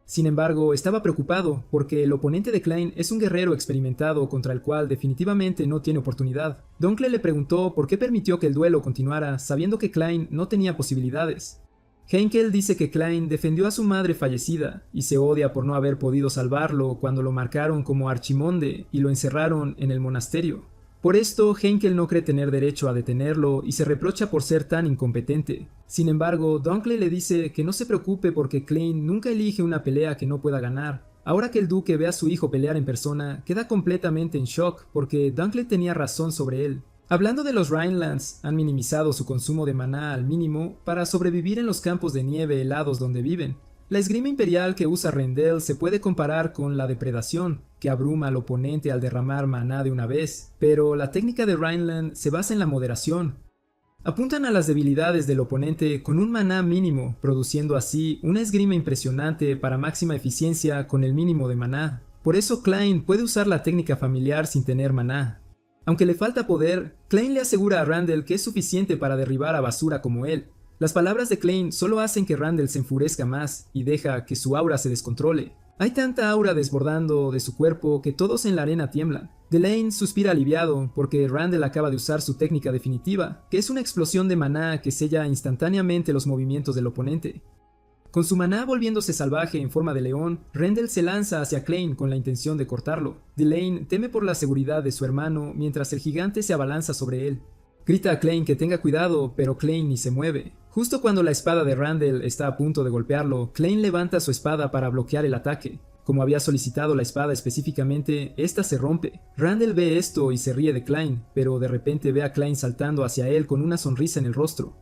Sin embargo, estaba preocupado porque el oponente de Klein es un guerrero experimentado contra el cual definitivamente no tiene oportunidad. Dunkel le preguntó por qué permitió que el duelo continuara sabiendo que Klein no tenía posibilidades. Heinkel dice que Klein defendió a su madre fallecida y se odia por no haber podido salvarlo cuando lo marcaron como archimonde y lo encerraron en el monasterio. Por esto, Heinkel no cree tener derecho a detenerlo y se reprocha por ser tan incompetente. Sin embargo, Dunkel le dice que no se preocupe porque Klein nunca elige una pelea que no pueda ganar. Ahora que el duque ve a su hijo pelear en persona, queda completamente en shock porque Dunkel tenía razón sobre él. Hablando de los Rhinelands, han minimizado su consumo de maná al mínimo para sobrevivir en los campos de nieve helados donde viven. La esgrima imperial que usa Rendell se puede comparar con la depredación, que abruma al oponente al derramar maná de una vez, pero la técnica de Rhineland se basa en la moderación. Apuntan a las debilidades del oponente con un maná mínimo, produciendo así una esgrima impresionante para máxima eficiencia con el mínimo de maná. Por eso Klein puede usar la técnica familiar sin tener maná. Aunque le falta poder, Klein le asegura a Randall que es suficiente para derribar a basura como él. Las palabras de Klein solo hacen que Randall se enfurezca más y deja que su aura se descontrole. Hay tanta aura desbordando de su cuerpo que todos en la arena tiemblan. Delane suspira aliviado porque Randall acaba de usar su técnica definitiva, que es una explosión de maná que sella instantáneamente los movimientos del oponente. Con su maná volviéndose salvaje en forma de león, Randall se lanza hacia Klein con la intención de cortarlo. Delane teme por la seguridad de su hermano mientras el gigante se abalanza sobre él. Grita a Klein que tenga cuidado, pero Klein ni se mueve. Justo cuando la espada de Randall está a punto de golpearlo, Klein levanta su espada para bloquear el ataque. Como había solicitado la espada específicamente, esta se rompe. Randall ve esto y se ríe de Klein, pero de repente ve a Klein saltando hacia él con una sonrisa en el rostro.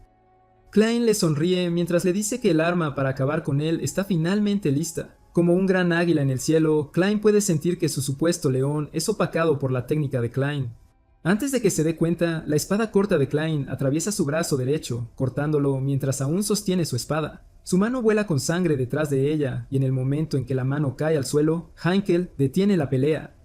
Klein le sonríe mientras le dice que el arma para acabar con él está finalmente lista. Como un gran águila en el cielo, Klein puede sentir que su supuesto león es opacado por la técnica de Klein. Antes de que se dé cuenta, la espada corta de Klein atraviesa su brazo derecho, cortándolo mientras aún sostiene su espada. Su mano vuela con sangre detrás de ella, y en el momento en que la mano cae al suelo, Heinkel detiene la pelea.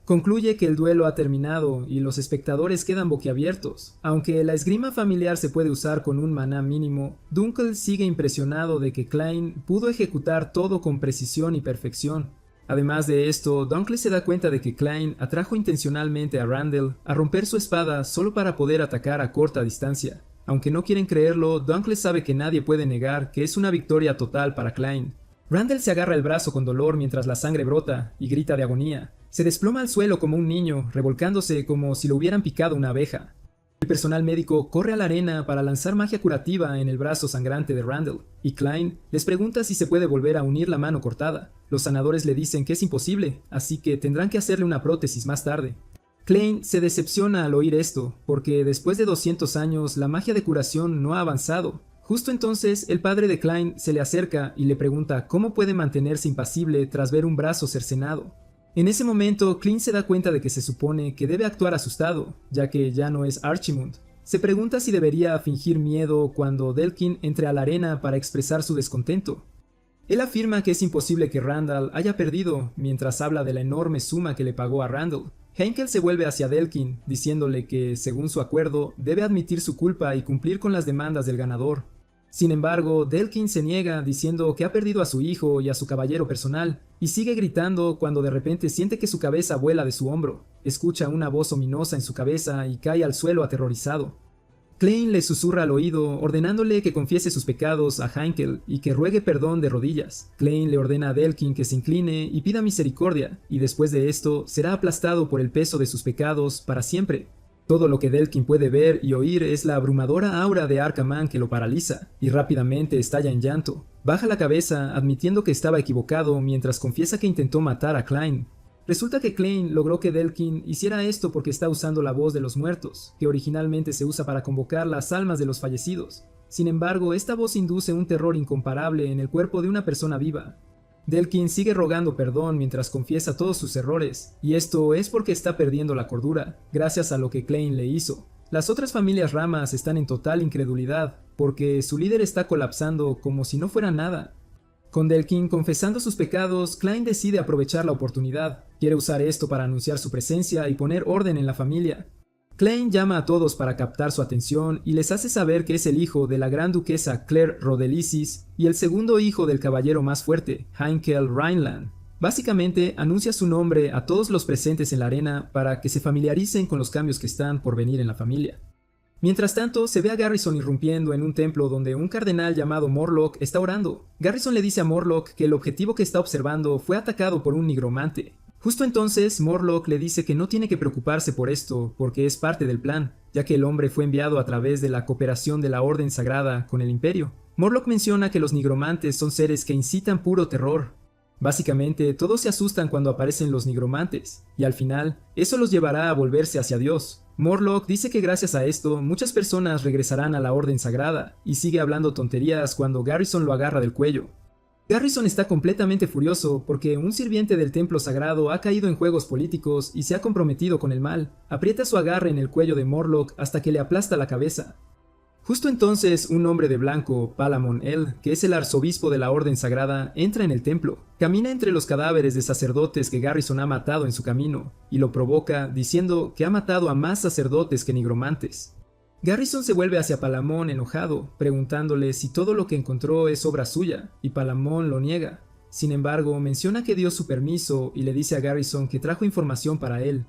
Concluye que el duelo ha terminado y los espectadores quedan boquiabiertos. Aunque la esgrima familiar se puede usar con un maná mínimo, Dunkel sigue impresionado de que Klein pudo ejecutar todo con precisión y perfección. Además de esto, Dunkley se da cuenta de que Klein atrajo intencionalmente a Randall a romper su espada solo para poder atacar a corta distancia. Aunque no quieren creerlo, Dunkley sabe que nadie puede negar que es una victoria total para Klein. Randall se agarra el brazo con dolor mientras la sangre brota y grita de agonía. Se desploma al suelo como un niño, revolcándose como si lo hubieran picado una abeja. El personal médico corre a la arena para lanzar magia curativa en el brazo sangrante de Randall, y Klein les pregunta si se puede volver a unir la mano cortada. Los sanadores le dicen que es imposible, así que tendrán que hacerle una prótesis más tarde. Klein se decepciona al oír esto, porque después de 200 años la magia de curación no ha avanzado. Justo entonces, el padre de Klein se le acerca y le pregunta cómo puede mantenerse impasible tras ver un brazo cercenado. En ese momento, Klein se da cuenta de que se supone que debe actuar asustado, ya que ya no es Archimund. Se pregunta si debería fingir miedo cuando Delkin entre a la arena para expresar su descontento. Él afirma que es imposible que Randall haya perdido, mientras habla de la enorme suma que le pagó a Randall. Heinkel se vuelve hacia Delkin, diciéndole que, según su acuerdo, debe admitir su culpa y cumplir con las demandas del ganador. Sin embargo, Delkin se niega, diciendo que ha perdido a su hijo y a su caballero personal, y sigue gritando cuando de repente siente que su cabeza vuela de su hombro. Escucha una voz ominosa en su cabeza y cae al suelo aterrorizado. Klein le susurra al oído, ordenándole que confiese sus pecados a Heinkel y que ruegue perdón de rodillas. Klein le ordena a Delkin que se incline y pida misericordia, y después de esto será aplastado por el peso de sus pecados para siempre. Todo lo que Delkin puede ver y oír es la abrumadora aura de Arcaman que lo paraliza, y rápidamente estalla en llanto. Baja la cabeza, admitiendo que estaba equivocado mientras confiesa que intentó matar a Klein. Resulta que Klein logró que Delkin hiciera esto porque está usando la voz de los muertos, que originalmente se usa para convocar las almas de los fallecidos. Sin embargo, esta voz induce un terror incomparable en el cuerpo de una persona viva. Delkin sigue rogando perdón mientras confiesa todos sus errores, y esto es porque está perdiendo la cordura, gracias a lo que Klein le hizo. Las otras familias ramas están en total incredulidad, porque su líder está colapsando como si no fuera nada. Con Delkin confesando sus pecados, Klein decide aprovechar la oportunidad. Quiere usar esto para anunciar su presencia y poner orden en la familia. Klein llama a todos para captar su atención y les hace saber que es el hijo de la gran duquesa Claire Rodelisis y el segundo hijo del caballero más fuerte, Heinkel Rhineland. Básicamente, anuncia su nombre a todos los presentes en la arena para que se familiaricen con los cambios que están por venir en la familia. Mientras tanto, se ve a Garrison irrumpiendo en un templo donde un cardenal llamado Morlock está orando. Garrison le dice a Morlock que el objetivo que está observando fue atacado por un nigromante. Justo entonces, Morlock le dice que no tiene que preocuparse por esto, porque es parte del plan, ya que el hombre fue enviado a través de la cooperación de la Orden Sagrada con el Imperio. Morlock menciona que los nigromantes son seres que incitan puro terror. Básicamente, todos se asustan cuando aparecen los nigromantes, y al final, eso los llevará a volverse hacia Dios. Morlock dice que gracias a esto, muchas personas regresarán a la Orden Sagrada, y sigue hablando tonterías cuando Garrison lo agarra del cuello. Garrison está completamente furioso porque un sirviente del templo sagrado ha caído en juegos políticos y se ha comprometido con el mal. Aprieta su agarre en el cuello de Morlock hasta que le aplasta la cabeza. Justo entonces, un hombre de blanco, Palamon El, que es el arzobispo de la Orden Sagrada, entra en el templo. Camina entre los cadáveres de sacerdotes que Garrison ha matado en su camino, y lo provoca diciendo que ha matado a más sacerdotes que nigromantes. Garrison se vuelve hacia Palamon enojado, preguntándole si todo lo que encontró es obra suya, y Palamon lo niega. Sin embargo, menciona que dio su permiso y le dice a Garrison que trajo información para él.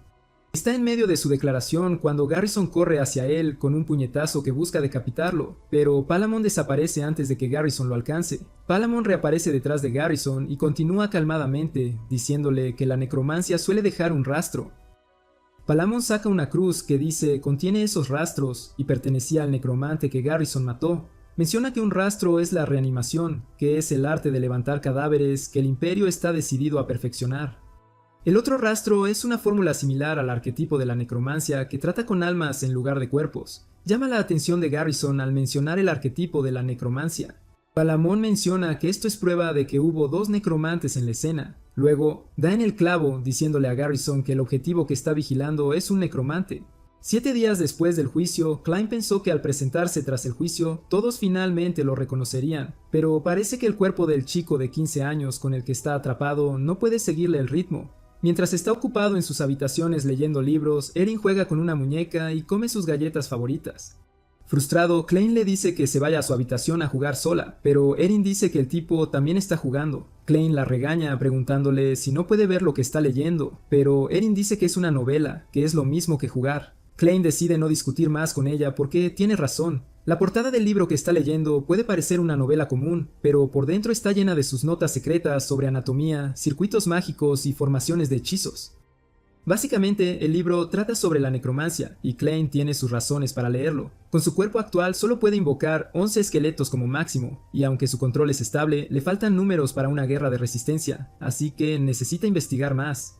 Está en medio de su declaración cuando Garrison corre hacia él con un puñetazo que busca decapitarlo, pero Palamon desaparece antes de que Garrison lo alcance. Palamon reaparece detrás de Garrison y continúa calmadamente, diciéndole que la necromancia suele dejar un rastro. Palamon saca una cruz que dice contiene esos rastros y pertenecía al necromante que Garrison mató. Menciona que un rastro es la reanimación, que es el arte de levantar cadáveres que el Imperio está decidido a perfeccionar. El otro rastro es una fórmula similar al arquetipo de la necromancia que trata con almas en lugar de cuerpos. Llama la atención de Garrison al mencionar el arquetipo de la necromancia. Palamón menciona que esto es prueba de que hubo dos necromantes en la escena. Luego, da en el clavo diciéndole a Garrison que el objetivo que está vigilando es un necromante. 7 días después del juicio, Klein pensó que al presentarse tras el juicio, todos finalmente lo reconocerían, pero parece que el cuerpo del chico de 15 años con el que está atrapado no puede seguirle el ritmo. Mientras está ocupado en sus habitaciones leyendo libros, Erin juega con una muñeca y come sus galletas favoritas. Frustrado, Klein le dice que se vaya a su habitación a jugar sola, pero Erin dice que el tipo también está jugando. Klein la regaña preguntándole si no puede ver lo que está leyendo, pero Erin dice que es una novela, que es lo mismo que jugar. Klein decide no discutir más con ella porque tiene razón. La portada del libro que está leyendo puede parecer una novela común, pero por dentro está llena de sus notas secretas sobre anatomía, circuitos mágicos y formaciones de hechizos. Básicamente, el libro trata sobre la necromancia, y Klein tiene sus razones para leerlo. Con su cuerpo actual solo puede invocar 11 esqueletos como máximo, y aunque su control es estable, le faltan números para una guerra de resistencia, así que necesita investigar más.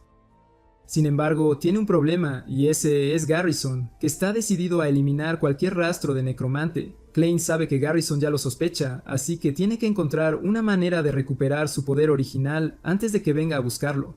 Sin embargo, tiene un problema, y ese es Garrison, que está decidido a eliminar cualquier rastro de necromante. Klein sabe que Garrison ya lo sospecha, así que tiene que encontrar una manera de recuperar su poder original antes de que venga a buscarlo.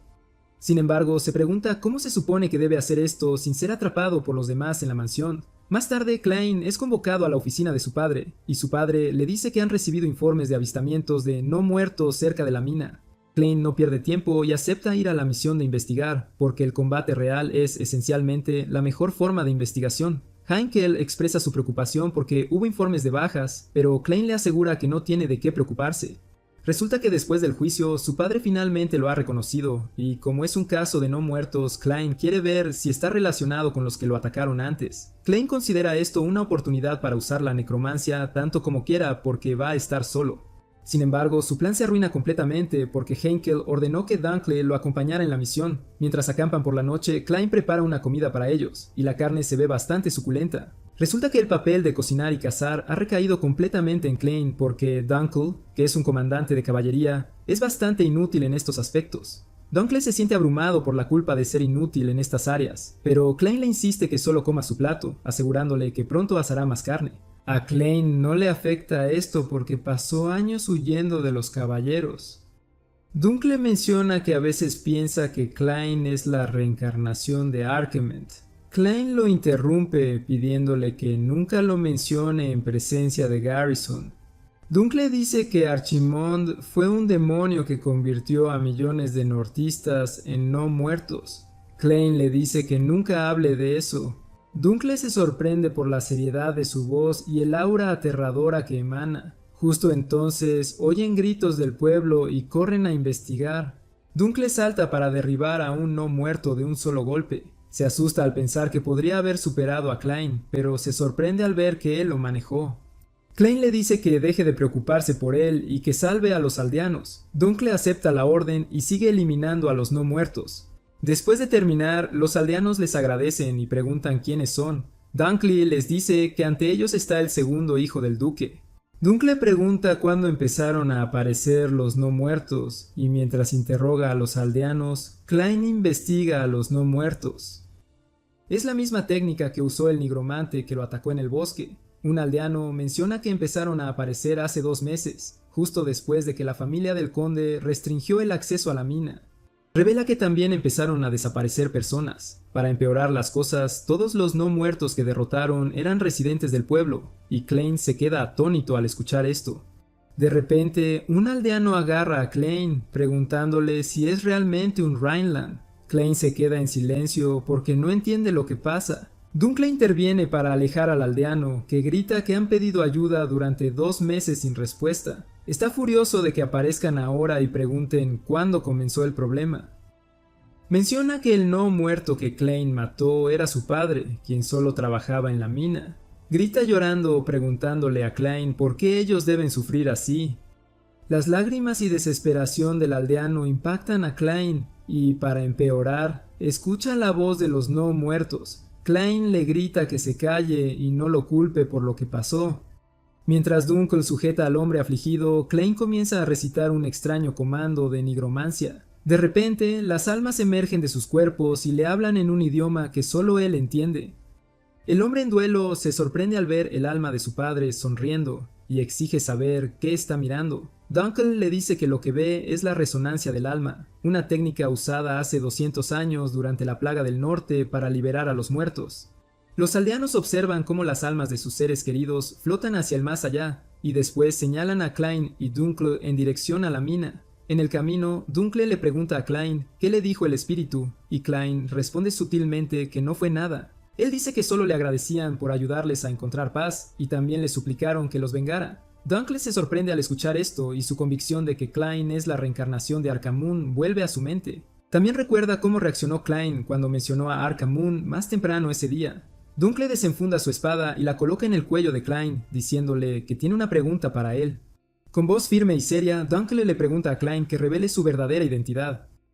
Sin embargo, se pregunta cómo se supone que debe hacer esto sin ser atrapado por los demás en la mansión. Más tarde, Klein es convocado a la oficina de su padre, y su padre le dice que han recibido informes de avistamientos de no muertos cerca de la mina. Klein no pierde tiempo y acepta ir a la misión de investigar, porque el combate real es esencialmente la mejor forma de investigación. Heinkel expresa su preocupación porque hubo informes de bajas, pero Klein le asegura que no tiene de qué preocuparse. Resulta que después del juicio, su padre finalmente lo ha reconocido, y como es un caso de no muertos, Klein quiere ver si está relacionado con los que lo atacaron antes. Klein considera esto una oportunidad para usar la necromancia tanto como quiera porque va a estar solo. Sin embargo, su plan se arruina completamente porque Heinkel ordenó que Dunkley lo acompañara en la misión. Mientras acampan por la noche, Klein prepara una comida para ellos, y la carne se ve bastante suculenta. Resulta que el papel de cocinar y cazar ha recaído completamente en Klein porque Dunkley, que es un comandante de caballería, es bastante inútil en estos aspectos. Dunkley se siente abrumado por la culpa de ser inútil en estas áreas, pero Klein le insiste que solo coma su plato, asegurándole que pronto asará más carne. A Klein no le afecta esto porque pasó años huyendo de los caballeros. Dunkley menciona que a veces piensa que Klein es la reencarnación de Archimond. Klein lo interrumpe pidiéndole que nunca lo mencione en presencia de Garrison. Dunkley dice que Archimond fue un demonio que convirtió a millones de nortistas en no muertos. Klein le dice que nunca hable de eso. Dunkley se sorprende por la seriedad de su voz y el aura aterradora que emana. Justo entonces oyen gritos del pueblo y corren a investigar. Dunkley salta para derribar a un no muerto de un solo golpe. Se asusta al pensar que podría haber superado a Klein, pero se sorprende al ver que él lo manejó. Klein le dice que deje de preocuparse por él y que salve a los aldeanos. Dunkley acepta la orden y sigue eliminando a los no muertos. Después de terminar, los aldeanos les agradecen y preguntan quiénes son. Dunkley les dice que ante ellos está el segundo hijo del duque. Dunkley pregunta cuándo empezaron a aparecer los no muertos, y mientras interroga a los aldeanos, Klein investiga a los no muertos. Es la misma técnica que usó el nigromante que lo atacó en el bosque. Un aldeano menciona que empezaron a aparecer hace 2 meses, justo después de que la familia del conde restringió el acceso a la mina. Revela que también empezaron a desaparecer personas. Para empeorar las cosas, todos los no muertos que derrotaron eran residentes del pueblo, y Klein se queda atónito al escuchar esto. De repente, un aldeano agarra a Klein, preguntándole si es realmente un Rhineland. Klein se queda en silencio porque no entiende lo que pasa. Dunkley interviene para alejar al aldeano, que grita que han pedido ayuda durante 2 meses sin respuesta. Está furioso de que aparezcan ahora y pregunten cuándo comenzó el problema. Menciona que el no muerto que Klein mató era su padre, quien solo trabajaba en la mina. Grita llorando preguntándole a Klein por qué ellos deben sufrir así. Las lágrimas y desesperación del aldeano impactan a Klein y, para empeorar, escucha la voz de los no muertos. Klein le grita que se calle y no lo culpe por lo que pasó. Mientras Dunkley sujeta al hombre afligido, Klein comienza a recitar un extraño comando de nigromancia. De repente, las almas emergen de sus cuerpos y le hablan en un idioma que solo él entiende. El hombre en duelo se sorprende al ver el alma de su padre sonriendo y exige saber qué está mirando. Dunkel le dice que lo que ve es la resonancia del alma, una técnica usada hace 200 años durante la plaga del norte para liberar a los muertos. Los aldeanos observan cómo las almas de sus seres queridos flotan hacia el más allá, y después señalan a Klein y Dunkel en dirección a la mina. En el camino, Dunkel le pregunta a Klein qué le dijo el espíritu, y Klein responde sutilmente que no fue nada. Él dice que solo le agradecían por ayudarles a encontrar paz, y también le suplicaron que los vengara. Dunkel se sorprende al escuchar esto, y su convicción de que Klein es la reencarnación de Arkham Moon vuelve a su mente. También recuerda cómo reaccionó Klein cuando mencionó a Arkham Moon más temprano ese día. Dunkel desenfunda su espada y la coloca en el cuello de Klein, diciéndole que tiene una pregunta para él. Con voz firme y seria, Dunkel le pregunta a Klein que revele su verdadera identidad.